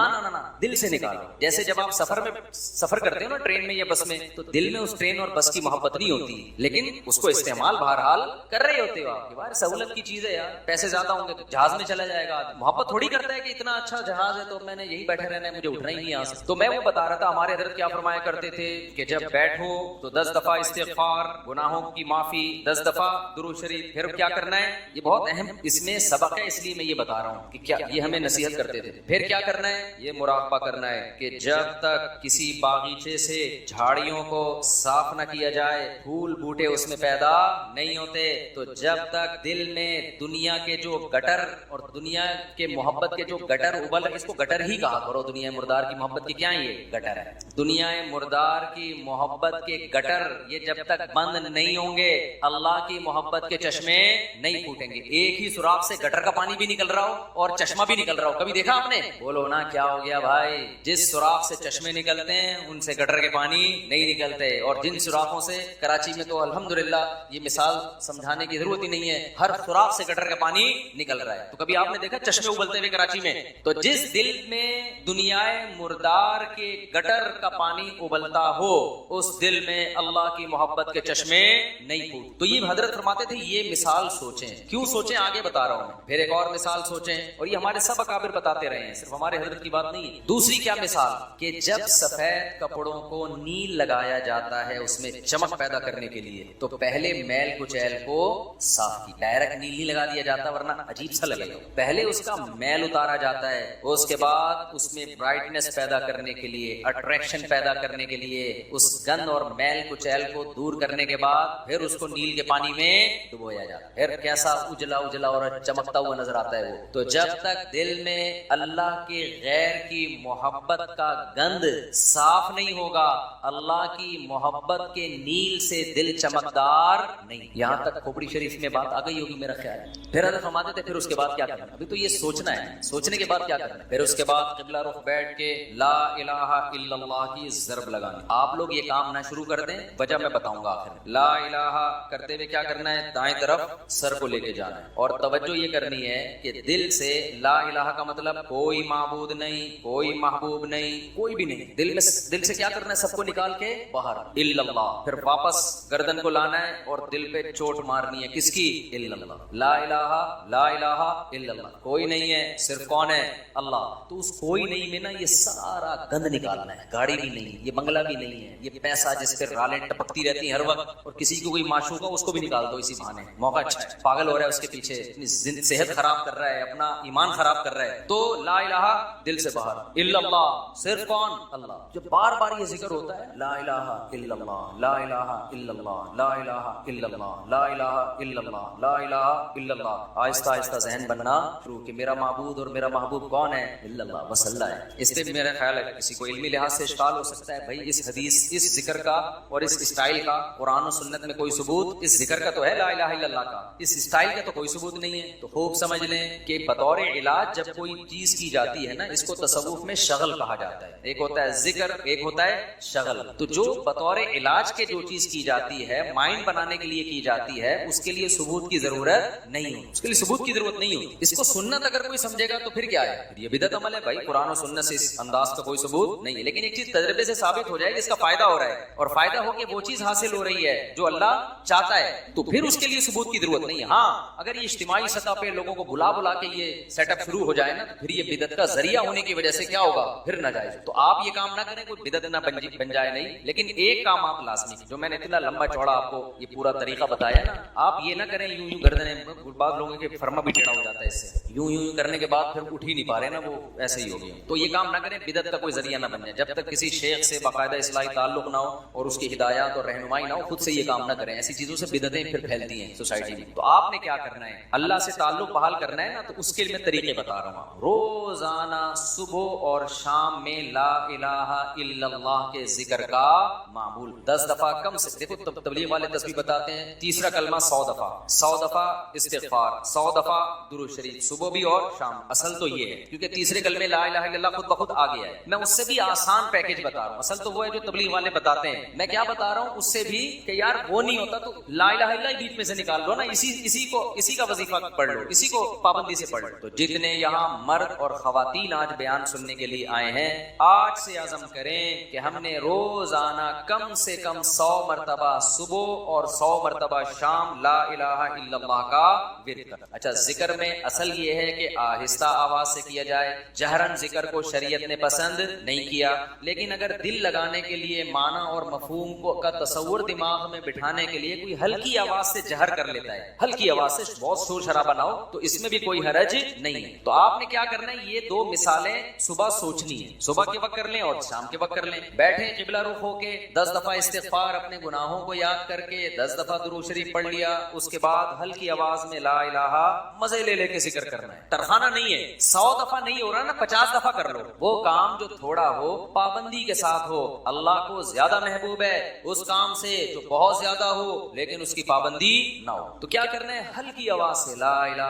[SPEAKER 1] دل سے نکالو. جیسے جب آپ سفر کرتے ہو نا ٹرین میں یا بس میں, تو دل میں اس ٹرین اور بس کی محبت نہیں ہوتی, لیکن اس کو استعمال بہرحال کر رہے ہوتے ہو آپ کہ بھائی سہولت کی چیز ہے یار, پیسے زیادہ ہوں گے تو جہاز میں چلا جائے گا. محبت تھوڑی کرتا ہے کہ اتنا اچھا جہاز ہے تو میں نے یہی بیٹھے رہنا ہے, مجھے اٹھنا ہی نہیں آ سکتا. تو میں وہ بتا رہا تھا ہمارے حضرت کیا فرمایا کرتے تھے کہ جب بیٹھو تو 10 دفعہ استغفار, گناہوں کی معافی, 10 دفعہ درود شریف. پھر کیا کرنا ہے؟ یہ بہت اہم اس میں سبق ہے, اس لیے میں یہ بتا رہا ہوں کہ کیا یہ ہمیں نصیحت کرتے تھے. پھر کیا کرنا ہے؟ یہ مراقبہ کرنا ہے کہ جب تک کسی باغیچے سے جھاڑیوں کو صاف نہ کیا جائے, پھول بوٹے اس میں پیدا نہیں ہوتے, تو جب تک دل میں دنیا کے جو گٹر اور دنیا کے محبت کے جو گٹر ابل, اس کو گٹر ہی کہا کرو, دنیا مردار کی محبت کی کیا یہ گٹر ہے. دنیا مردار کی محبت کے گٹر یہ جب تک بند نہیں ہوں گے, اللہ کی محبت کے چشمے نہیں پھوٹیں گے. ایک ہی سوراخ سے گٹر کا پانی بھی نکل رہا ہو اور چشمہ بھی نکل رہا ہو, کبھی دیکھا آپ نے؟ بولو نا کیا ہو گیا بھائی؟ جس سوراخ سے چشمے نکلتے ہیں ان سے گٹر کے پانی نہیں نکلتے, اور جن سوراخوں سے, کراچی میں تو الحمدللہ یہ مثال سمجھانے کی ضرورت ہی نہیں ہے, ہر سوراخ سے گٹر کا پانی نکل رہا ہے. تو کبھی آپ نے دیکھا چشمے ابلتے ہوئے کراچی میں؟ تو جس دل میں دنیا مردار کے گٹر کا پانی ابلتا ہو, اس دل میں اللہ کی محبت کے چشمے نہیں پھوٹ. تو یہ حضرت فرماتے تھے یہ مثال سوچیں. کیوں سوچیں؟ آگے بتا رہا ہوں. پھر ایک اور مثال سوچیں, اور یہ ہمارے سب اکابر بتاتے رہے ہیں, صرف ہمارے حضرت کی بات نہیں ہے. دوسری کیا مثال کہ جب سفید کپڑوں کو نیل لگایا جاتا ہے اس میں چمک پیدا کرنے کے لیے, تو پہلے میل کچیل کو صاف کی, ڈائریکٹ نیل نہیں لگا دیا جاتا ورنہ عجیب سا لگے گا. پہلے اس کا میل اتارا جاتا ہے, اس کے بعد اس میں برائٹنس پیدا کرنے کے لیے, اٹریکشن پیدا کرنے کے لیے, اس گند اور میل کچیل کو دور کرنے کے بعد پھر اس کو نیل کے پانی میں ڈبویا جاتا ہے. پھر کیسا اجلا اور چمکتا ہوا نظر آتا ہے وہ. تو جب تک دل میں اللہ کے غیر کی محبت کا گند صاف نہیں ہوگا, اللہ کی محبت کے نیل سے دل چمکدار نہیں. یہاں تک کھوپڑی شریف میں بات آ گئی ہوگی میرا خیال ہے. پھر حضرت فرماتے تھے پھر اس کے بعد کیا کرنا. ابھی تو یہ سوچنا ہے, سوچنے کے بعد کیا کرنا. پھر اس کے بعد قبلہ رخ بیٹھ کے لا الہ الا اللہ کی ضرب لگانی. آپ لوگ یہ کام نہ شروع کر دیں, وجہ میں بتاؤں گا آخر. لا الہ کرتے ہوئے کیا کرنا ہے؟ دائیں طرف سر کو لے کے جانا ہے, اور توجہ یہ کرنی ہے کہ دل سے لا الہ کا مطلب کوئی معبود نہیں, کوئی محبوب نہیں, کوئی بھی نہیں. دل سے کیا کرنا ہے, سب کو نکال کے باہر, الا اللہ. پھر واپس گردن کو لانا ہے اور دل پہ چوٹ مارنی ہے, کس کی, الا اللہ. لا الہ الا اللہ, کوئی نہیں ہے, صرف کون ہے, اللہ. تو اس کوئی نہیں میں نا یہ سارا گند نکالنا ہے. گاڑی بھی نہیں, یہ بنگلہ بھی نہیں ہے, یہ پیسہ جس پہ رالیں ٹپکتی رہتی ہیں ہر وقت, اور کسی کو کوئی معشوق ہو اس کو بھی نکال دو اسی بہانے, موقع اچھا ہے. پاگل ہو رہا ہے اس کے پیچھے, اپنی صحت خراب کر رہا ہے, اپنا ایمان خراب کر رہا ہے. تو لا الہ دل سے باہر, الا اللہ, صرف کون, اللہ. جو بار بار یہ ذکر ہوتا ہے, لا الہ الا اللہ, لا الہ الا اللہ, لا الہ الا اللہ, لا الہ الا اللہ, لا الہ الا اللہ. آہستہ آہستہ ذہن بننا شروع کہ میرا معبود اور میرا محبوب کون ہے, الا اللہ, بس اللہ ہے. اس پہ بھی میرا خیال ہے کسی کو علمی لحاظ سے اشکال ہو سکتا ہے, بھائی اس حدیث, اس ذکر کا اور اس اسٹائل کا قرآن و سنت میں کوئی ثبوت, اس ذکر کا تو ہے لا الہ الا اللہ کا, اس اسٹائل کا تو کوئی ثبوت نہیں ہے. تو خوب سمجھ لیں کہ بطور علاج جب کوئی چیز کی جاتی ہے نا, اس کو تصوف میں شغل کہا جاتا ہے. ایک ہوتا ہے ذکر, ایک ہوتا ہے شغل. تو جو بطور علاج کے جو چیز کی جاتی ہے, مائنڈ بنانے کے لیے کی جاتی ہے, اس کے لیے ثبوت کی ضرورت نہیں ہوتی, اس کے لیے ثبوت کی ضرورت نہیں ہوتی. اس کو سنت اگر کوئی سمجھے گا تو پھر کیا ہے, یہ بدعت عمل ہے. بھائی قرآن و سنت سے اس انداز کا کوئی ثبوت نہیں ہے, لیکن ایک چیز تجربے سے ثابت ہو جائے کہ اس کا فائدہ ہو رہا ہے, اور فائدہ ہو کہ وہ چیز حاصل ہو رہی ہے جو اللہ چاہتا ہے, تو پھر اس کے لیے ثبوت کی ضرورت نہیں ہے. ہاں اگر یہ اجتماعی سطح پہ لوگوں کو بلا کے یہ سیٹ اپ شروع ہو جائے نا, تو پھر یہ بدعت کا ذریعہ ہونے کی وجہ سے کیا ہوگا, پھر نہ جائے. تو آپ یہ کام نہ کریں, کوئی بدعت نہ بن جائے نہیں, لیکن ایک کام آپ لازمی, جو میں نے اتنا لمبا چوڑا آپ کو یہ پورا طریقہ بتایا نا, آپ یہ نہ کریں یوں گردنیں, بعض لوگوں کے فرما بھی ٹیڑھا ہو جاتا ہے اس سے, یوں کرنے کے بعد پھر اٹھ ہی نہیں پا رہے نا, وہ ایسے ہی ہو گیا. تو یہ کام نہ کریں, بدعت کا کوئی ذریعہ نہ بن جائے. جب تک کسی شیخ سے باقاعدہ اصلاحی تعلق نہ ہو اور اس کی ہدایات اور رہنمائی نہ ہو, خود سے یہ کام نہ کریں. ایسی چیزوں سے بدعتیں پھر پھیلتی ہیں سوسائٹی میں. تو آپ نے کیا کرنا ہے, اللہ سے تعلق بحال کرنا ہے نا, تو اس کے لیے میں طریقے بتا رہا ہوں. روزانہ صبح اور شام میں لا الہ الا اللہ کے ذکر کا معمول 10 دفعہ کم سے, دیکھو تبلیغ والے تسبیح بتاتے ہیں, تیسرا کلمہ 100 دفعہ استغفار, 100 دفعہ درود شریف, صبح بھی اور شام. اصل تو یہ ہے, کیونکہ تیسرے کلمے لا الہ الا اللہ خود بخود آ گیا ہے. میں اس سے بھی آسان پیکج بتا رہا ہوں. اصل تو وہ ہے جو تبلیغ والے بتاتے ہیں. میں کیا بتا رہا ہوں اس سے بھی کہ یار وہ نہیں ہوتا تو لا الہ الا اللہ بیچ میں سے نکال لو نا, اسی کا وظیفہ پڑھ لو, اسی کو پابندی سے پڑھ لو. تو جتنے یہاں مرد اور خواتین آج بیان سننے کے لیے آئے ہیں, آج سے عزم کریں کہ ہم نے روزانہ کم سے کم 100 مرتبہ صبح اور 100 مرتبہ شام لا الہ الا اللہ کا ورد کرنا. اچھا, ذکر میں اصل یہ ہے کہ آہستہ آواز سے کیا جائے. جہرن ذکر کو شریعت نے پسند نہیں کیا, لیکن اگر دل لگانے کے لیے معنی اور مفہوم کو کا تصور دماغ میں بٹھانے کے لیے کوئی ہلکی آواز سے جہر کر لیتا ہے, ہلکی آواز سے, بہت شور شرابہ نہ ہو, تو اس میں بھی کوئی حرج نہیں ہے. تو آپ نے کیا کرنا ہے, یہ 2 مثالیں صبح سوچنی ہے, صبح کے وقت کر لیں اور شام کے وقت کر لیں. بیٹھیں قبلہ رخ ہو کے 10 دفعہ استغفار, اپنے گناہوں کو یاد کر کے 10 دفعہ درود شریف پڑھ لیا. اس کے بعد ہلکی آواز میں لا الہ مزے لے کے ذکر کرنا ہے. ترخانہ نہیں ہے, 100 دفعہ نہیں ہو رہا نا, 50 دفعہ کر لو. وہ کام جو تھوڑا ہو پابندی کے ساتھ ہو, اللہ کو زیادہ محبوب ہے اس کام سے جو بہت زیادہ ہو لیکن اس کی پابندی نہ ہو. تو کیا کرنا ہے, ہلکی آواز سے لا الہ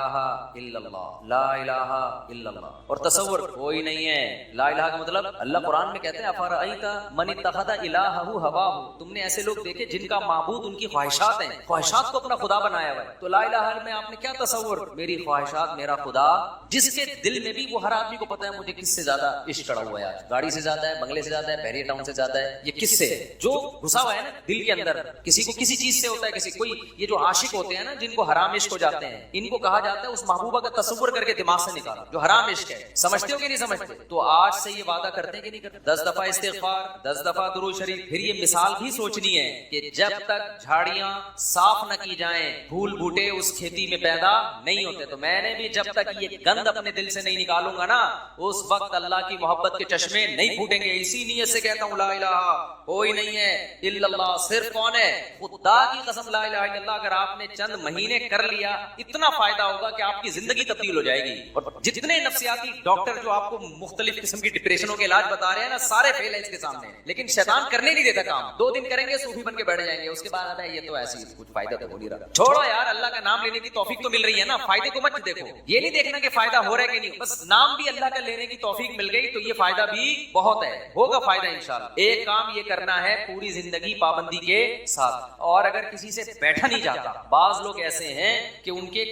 [SPEAKER 1] الا اللہ, لا الہ الا اللہ, اور تصور کوئی نہیں ہے. لا الہ کا مطلب, اللہ قرآن میں کہتے ہیں افرأیت من اتخذ الہہ ہواہ, تم نے ایسے لوگ دیکھے جن کا معبود ان کی خواہشات ہیں, خواہشات کو اپنا خدا بنایا ہوا ہے. تو لا الہ میں آپ نے کیا تصور, میری خواہشات میرا خدا, جس کے دل میں بھی, وہ ہر آدمی کو پتا ہے مجھے کس سے زیادہ عشق چڑھا ہوا ہے, گاڑی سے زیادہ ہے, بنگلے سے زیادہ ہے, بحریہ ٹاؤن سے زیادہ ہے, یہ کس سے ہے, جو گھسا ہوا ہے نا دل کے اندر. کسی کو کسی چیز سے ہوتا ہے, کسی کوئی, یہ جو عاشق ہوتے ہیں نا جن کو حرام عشق ہو جاتے ہیں, ان کو کہا جاتا ہے اس محبوبہ کا تصور کر کے دماغ سے نکالا جو حرام عشق ہے. سمجھتے ہو کہ نہیں سمجھتے؟ تو آج سے یہ وعدہ کرتے ہیں کہ نہیں کرتے, 10 دفعہ استغفار, 10 دفعہ درود شریف. پھر یہ مثال بھی سوچنی ہے کہ جب تک جھاڑیاں صاف نہ کی جائیں, پھول بوٹے اس کھیتی میں پیدا نہیں ہوتے. تو میں نے بھی جب تک یہ گند اپنے دل سے نہیں نکالوں گا نا, اس وقت اللہ کی محبت کے چشمے نہیں پھوٹیں گے. اسی نیت سے کہتا ہوں لا الہ کوئی نہیں ہے الا اللہ, صرف کون ہے, خدا کی قسم لا الہ الا اللہ. اگر آپ نے چند مہینے کر لیا, اتنا فائدہ ہوگا کہ آپ کی زندگی تبدیل ہو جائے گی. اور جتنے نفسیاتی ڈاکٹر جو آپ کو مختلف قسم کی ڈپریشنوں کے علاج بتا رہے ہیں نا, سارے فیل ہیں اس کے سامنے, لیکن شیطان کرنے نہیں دیتا کام. 2 دن کریں گے صوفی بن کے بیٹھ جائیں گے, اس کے بعد یہ تو ایسی کچھ فائدہ تو ہو نہیں رہا. چھوڑو یار, اللہ کا نام لینے کی توفیق تو مل رہی ہے نا, فائدے کو مت دیکھو. یہ نہیں دیکھنا کہ فائدہ ہو رہا ہے کہ نہیں, بس نام بھی اللہ کا لینے کی توفیق مل گئی تو یہ فائدہ بھی بہت ہے, ہوگا فائدہ انشاءاللہ. ایک کام یہ کرنا ہے پوری زندگی پابندی کے ساتھ. اور اگر کسی سے بیٹھا نہیں جاتا, بعض لوگ ایسے ہیں کہ ان کے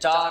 [SPEAKER 1] 4।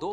[SPEAKER 1] 2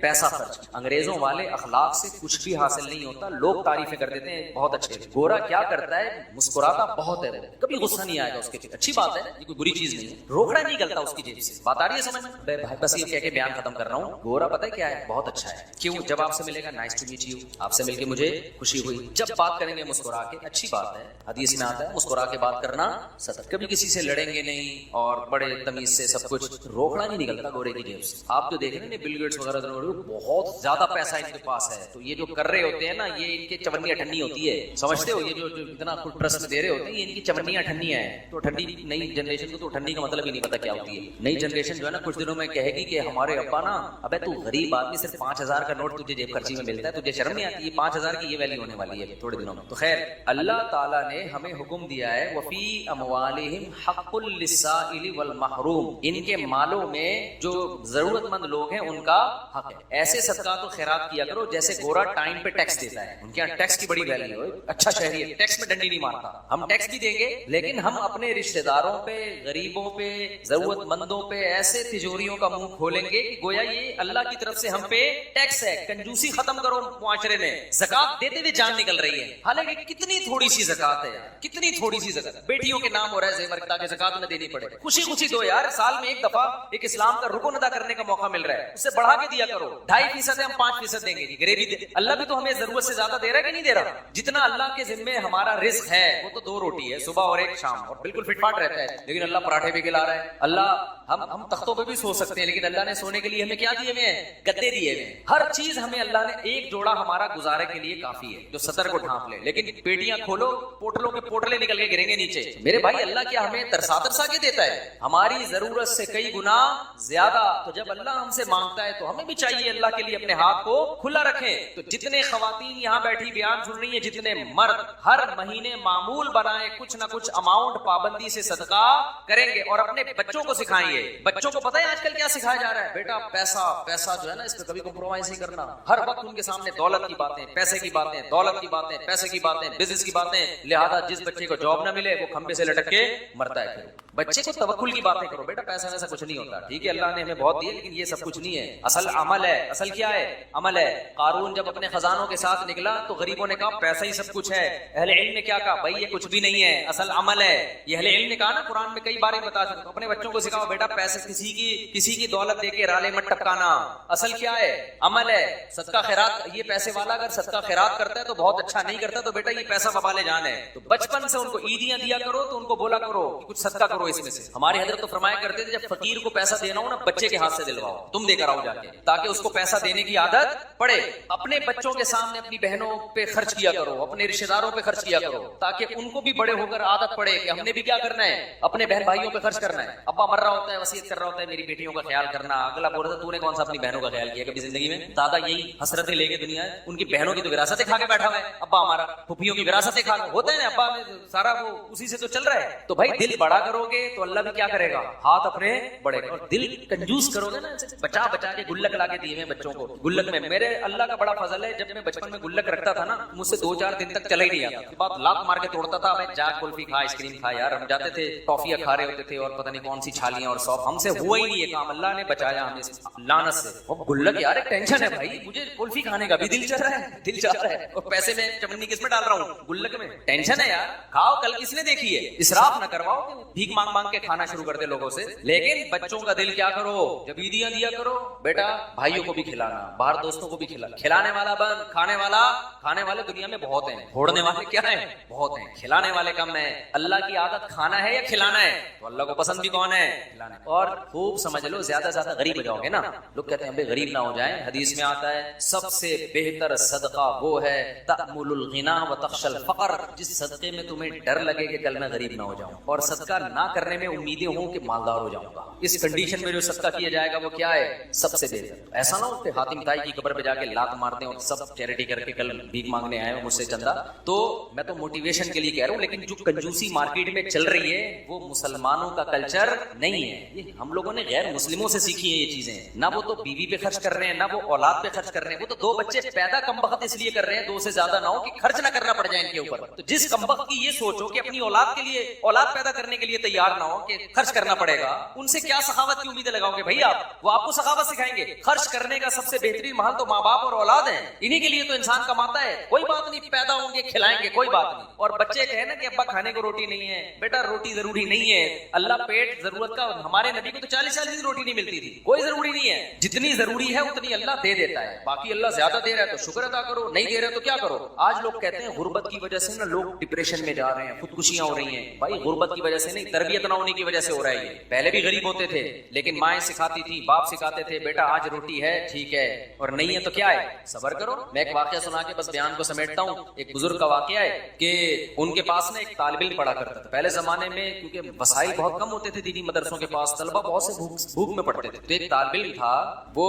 [SPEAKER 1] پیسہ خرچ. انگریزوں والے اخلاق سے کچھ بھی حاصل نہیں ہوتا. لوگ تعریفیں کر دیتے ہیں بہت اچھے. گورا کیا کرتا ہے, مسکراتا بہت ہے, کبھی غصہ نہیں آئے گا اس کے پیچھے. اچھی بات ہے, یہ کوئی بری چیز نہیں ہے. روکڑا نہیں نکلتا اس کی جیب سے. بات آ رہی ہے سمجھ میں؟ بس یہ کہہ کے بیان ختم کر رہا ہوں. گورا پتہ ہے کیا ہے, بہت اچھا ہے. کیوں؟ جب آپ سے ملے گا نائس ٹو میٹ یو, آپ سے مل کے مجھے خوشی ہوئی. جب بات کریں گے مسکرا کے, اچھی بات ہے. حدیث میں آتا ہے مسکرا کے بات کرنا صدقہ. کبھی کسی سے لڑیں گے نہیں اور بڑے تمیز سے سب کچھ. روکڑا نہیں نکلتا گورے کی جیب سے. آپ جو دیکھ رہے ہیں بل گیٹس وغیرہ بہت زیادہ پیسہ ان کے پاس ہے, تو یہ جو کر رہے ہوتے ہیں نا, یہ ان کے چونی اٹھنی ہوتی ہے. سمجھتے ہو, یہ جو اتنا ٹرسٹ دے رہے ہوتے ہیں, یہ ان کی چونی اٹھنی ہے. تو ٹھنڈی نئی جنریشن کو تو ٹھنڈی کا مطلب ہی نہیں پتا کیا ہوتی ہے. نئی جنریشن جو ہے نا کچھ دنوں میں کہے گی کہ ہمارے ابا نا, ابے تو غریب آدمی, صرف 5,000 کا نوٹ تجھے جیب خرچی میں ملتا ہے, تجھے شرم نہیں آتی؟ یہ 5,000 کی یہ ویلیو ہونے والی ہے تھوڑے دنوں میں. تو خیر, اللہ تعالیٰ نے ہمیں حکم دیا ہے وفی اموالہم حق للسائل والمحروم, ان کے مالوں میں جو ضرورت مند لوگ ہیں ان کا حق ہے. ایسے صدقات و خیرات کیا کرو جیسے گورا ٹائم پہ ٹیکس دیتا ہے. ان کے یہاں ٹیکس کی بڑی ویلیو ہے. اچھا شہری ہے, ٹیکس میں ڈنڈی نہیں مارتا. ہم ٹیکس بھی دیں گے لیکن ہم اپنے رشتہ داروں پہ, غریبوں پہ, ضرورت مندوں پہ ایسے تجوریوں کا منہ کھولیں گے کہ گویا یہ اللہ کی طرف سے ہم پہ ٹیکس ہے. کنجوسی ختم کرو معاشرے میں. زکات دیتے ہوئے جان نکل رہی ہے, حالانکہ کتنی تھوڑی سی زکات ہے یار, کتنی تھوڑی سی زکات. بیٹیوں کے نام ہو رہا ہے زیور تاکہ زکات نہ دینی پڑے. خوشی خوشی دو یار, سال میں ایک دفعہ ایک اسلام کا رکن ادا کرنے کا موقع مل رہا ہے, اس سے بڑھا کے دیا کرو. 2.5% ہے, ہم 5% دیں گے. غریبی اللہ بھی تو ہمیں ضرورت سے زیادہ دے رہا ہے کہ نہیں دے رہا؟ جتنا اللہ کے ذمے ہمارا رزق ہے وہ تو 2 روٹی ہے, صبح اور ایک شام, اور بالکل فٹ فاٹ رہتا ہے. لیکن اللہ پراٹھے بھی کھلا رہا ہے. اللہ ہم تختوں پہ بھی سو سکتے ہیں, لیکن اللہ نے سونے کے لیے ہمیں کیا دیے ہوئے ہیں؟ گدے دیے ہوئے ہیں. ہر چیز ہمیں اللہ نے, ایک جوڑا ہمارا گزارے کے لیے کافی ہے جو سطر کو ڈھانپ لے. لیکن پیٹیاں کھولو, پوٹلوں کے پوٹلے نکل کے گریں گے نیچے. میرے بھائی, اللہ کیا ہمیں ترسا ترسا کے دیتا ہے؟ ہماری ضرورت سے کئی گنا زیادہ. تو جب اللہ ہم سے مانگتا ہے تو ہمیں بھی چاہیے اللہ کے لیے اپنے ہاتھ کو کھلا رکھیں. تو جتنے خواتین یہاں بیٹھی بیان سن رہی ہیں, جتنے مرد, ہر مہینے معمول بنائیں, کچھ نہ کچھ اماؤنٹ پابندی سے صدقہ کریں گے, اور اپنے بچوں کو سکھائیں گے. بچوں کو پتہ ہے آج کل کیا سکھایا جا رہا ہے؟ بیٹا پیسہ پیسہ جو ہے نا, اس پہ کبھی کمپرومائز نہیں کرنا. ہر وقت ان کے سامنے دولت کی باتیں, پیسے کی باتیں, دولت کی باتیں, پیسے کی باتیں, بزنس کی باتیں. لہذا جس بچے کو جاب نہ ملے وہ کھمبے سے لٹک کے مرتا ہے. بچے کو توکل کی باتیں کرو, بیٹا پیسہ ویسا کچھ نہیں ہوتا. ٹھیک ہے, اللہ نے ہمیں بہت دیا, لیکن یہ سب کچھ نہیں ہے. اصل عمل ہے. اصل کیا ہے؟ عمل ہے. قارون جب اپنے خزانوں کے ساتھ نکلا تو غریبوں نے کہا پیسہ ہی سب کچھ ہے. اہل علم نے کیا کہا؟ بھائی یہ کچھ بھی نہیں ہے, اصل عمل ہے. یہ اہل علم نے کہا نا, قرآن میں کئی بار بتا چکا. اپنے بچوں کو سکھاؤ, بیٹا پیسے کسی کی دولت دے کے رالے مت ٹپکانا. اصل کیا ہے؟ عمل ہے. صدقہ خیرات, یہ پیسے والا اگر صدقہ خیرات کرتا ہے تو بہت اچھا, نہیں کرتا تو بیٹا یہ پیسہ وبال جان ہے. تو بچپن سے ان کو عیدیاں دیا کرو تو ان کو بولا کرو کہ کچھ صدقہ کرو اس میں سے. ہمارے حضرت تو فرمایا کرتے تھے جب فقیر کو پیسہ دینا ہو نا, بچے کے ہاتھ سے دلواؤ, تم دے کر آؤ جا کے, تاکہ اس کو پیسہ دینے کی عادت پڑے. اپنے بچوں کے سامنے اپنی بہنوں پہ خرچ کیا کرو, اپنے رشتہ داروں پہ خرچ کیا کرو, تاکہ ان کو بھی بڑے ہو کر عادت پڑے کہ ہم نے بھی کیا کرنا ہے, اپنے بہن بھائیوں پہ خرچ کرنا ہے. ابا مر رہا ہوتا ہے, وصیت کر رہا ہوتا ہے میری بیٹیوں کا خیال کرنا, اگلا بول رہا تھا تو نے کون سا اپنی بہنوں کا خیال کیا کبھی زندگی میں؟ دادا یہی حسرتیں لے کے دنیا ہے, ان کی بہنوں کی تو وراثتیں کھا کے بیٹھا ہوا ہے ابا ہمارا, پھوپھیوں کی وراثتیں کھا ہوتا ہے نا ابا میں, سارا وہ اسی سے تو چل رہا ہے. تو بھائی دل بڑا کرو گے تو اللہ بھی کیا کرے گا, ہاتھ اپنے بڑے. اور دل کنجوس کرو گے نا, بچا بچا کے گلک لا کے دیے ہیں بچوں کو. گلک میں میرے اللہ کا بڑا فضل ہے, جب میں بچپن میں گلک رکھتا تھا نا, مجھ سے 2-4 دن تک چلا ہی نہیں آتا. بعد لات مار کے توڑتا تھا, میں جا کلفی کھا, آئس کریم کھا. یار ہم جاتے تھے ٹافیاں کھا رہے ہوتے تھے اور پتہ نہیں کون سی چھالیاں اور سوپ, ہم سے ہوا ہی نہیں یہ کام. اللہ نے بچایا ہمیں لعنت سے. اور گلک یار ایک ٹینشن ہے بھائی, مجھے کلفی کھانے کا بھی دل چل رہا ہے, دل چاہ رہا ہے, اور پیسے میں چمنی کس میں ڈال رہا ہوں؟ گلک میں. ٹینشن ہے یار, کھاؤ, کل کس نے دیکھی ہے. اسراف نہ کرواؤ کہ بھیک مانگ مانگ کے کھانا شروع کر دے لوگوں سے. لیکن بچوں کا دل کیا کرو, جب عیدیاں دیا کرو, بیٹا بھائیوں کو بھی کھلانا, باہر دوستوں کو بھی کھلانا. کھلانے والا بند, کھانے والے دنیا میں بہت ہیں, پھوڑنے والے کیا ہیں؟ بہت ہیں. کھلانے والے کم ہیں. اللہ کی عادت کھانا ہے یا کھلانا ہے؟ تو اللہ کو پسند بھی کون ہے؟ کھلانا. اور خوب سمجھ لو, زیادہ سے زیادہ غریب ہو جاؤ گے نا, لوگ کہتے ہیں غریب نہ ہو جائیں. حدیث میں آتا ہے سب سے بہتر صدقہ وہ ہے تأمل الغنا وتخشى الفقر, جس صدقے میں تمہیں ڈر لگے کہ کل میں غریب نہ ہو جاؤں, اور صدقہ نہ کرنے میں امیدیں ہوں کہ مالدار ہو جاؤں گا. اس کنڈیشن میں جو صدقہ کیا جائے گا وہ کیا ہے؟ سب سے بہتر. ایسا نہ ہو کہ حاتم طائی کی قبر پہ جا کے لات مار دیں اور سب چیریٹی کر کے کل بھیک مانگنے آئے ہو مجھ سے چندہ. تو میں تو موٹیویشن کے لیے کہہ رہا ہوں, لیکن جو کنجوسی مارکیٹ میں چل رہی ہے وہ مسلمانوں کا کلچر نہیں ہے. یہ ہم لوگوں نے غیر مسلموں سے سیکھی ہیں یہ چیزیں. نہ وہ تو بیوی پہ خرچ کر رہے ہیں، نہ وہ اولاد پہ خرچ کر رہے ہیں. وہ تو 2 بچے پیدا کم وقت اس لیے کر رہے ہیں 2 سے زیادہ نہ ہو کہ خرچ نہ کرنا پڑ جائے ان کے اوپر. تو جس کم وقت کی یہ سوچو کہ اپنی اولاد کے لیے اولاد پیدا کرنے کے لیے تیار نہ ہو کہ خرچ کرنا پڑے گا، ان سے کیا سخاوت کی امیدیں لگاؤ گے بھائی آپ؟ وہ آپ کو سخاوت سکھائیں گے. خرچ کرنے کا سب سے بہترین محل تو ماں باپ اور اولاد ہیں. انہی کے لیے تو انسان کماتا ہے. کوئی بات نہیں، پیدا ہوں گے کھلائیں گے، کوئی بات نہیں. اور بچے کہیں نا کہ ابا کھانے کو روٹی نہیں ہے، بیٹا روٹی ضروری نہیں ہے. اللہ پیٹ ضرورت کا، ہمارے نبی کو تو 40 دن روٹی نہیں ملتی تھی. کوئی ضروری نہیں ہے، جتنی ضروری ہے اتنی اللہ دے دیتا ہے. باقی اللہ زیادہ دے رہا ہے تو شکر ادا کرو، نہیں دے رہا تو کیا کرو. آج لوگ کہتے ہیں غربت کی وجہ سے نا لوگ ڈپریشن میں جا رہے ہیں، خودکشیاں ہو رہی ہیں. بھائی غربت کی وجہ سے نہیں، تربیت نہ ہونے کی وجہ سے ہو رہا ہے. یہ پہلے بھی غریب ہوتے تھے لیکن مائیں سکھاتی تھی، باپ سکھاتے تھے، بیٹا آج روٹی ہے ٹھیک ہے اور نہیں ہے تو کیا ہے، صبر کرو. میں ایک واقعہ سنا کے بس بیان کو سمیٹتا ہوں. ایک بزرگ کا واقعہ ہے کہ ان کے پاس نا ایک طالب علم پڑھا کرتا تھا. پہلے زمانے میں کیونکہ وسائل بہت کم ہوتے تھے دینی مدرسوں کے پاس، طلبہ بہت سے بھوک میں پڑتے تھے. تو ایک طالب علم تھا، وہ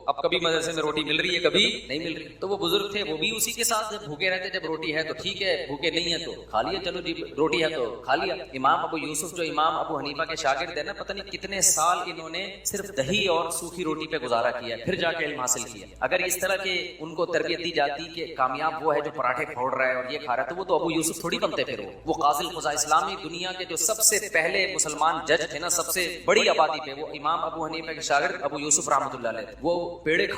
[SPEAKER 1] اب کبھی مدرسے میں روٹی مل رہی ہے کبھی نہیں مل رہی. تو وہ بزرگ تھے، وہ بھی اسی کے ساتھ بھوکے رہتے. جب روٹی ہے تو ٹھیک ہے، بھوکے نہیں ہے تو کھا لیا، چلو جی روٹی ہے تو کھا لیا. امام ابو یوسف جو امام ابو حنیفہ کے شاگرد ہیں نا، پتہ نہیں کتنے سال انہوں نے صرف دہی اور سوکھی روٹی پہ گزارا کیا، پھر جا کے علم حاصل کیا. اگر اس طرح کے ان کو تربیت دی جاتی کہ کامیاب وہ ہے جو پراٹھے پھوڑ رہا ہے اور یہ کھا رہا ہے، تو وہ تو ابو یوسف تھوڑی بنتے. پھر وہ قاضی القضاء، اسلامی دنیا کے جو سب سے پہلے مسلمان جج تھے نا، سب سے بڑی آبادی پہ، وہ امام ابو حنیفہ کے شاگرد ابو یوسف رحمۃ اللہ علیہ، وہ پیڑے کھا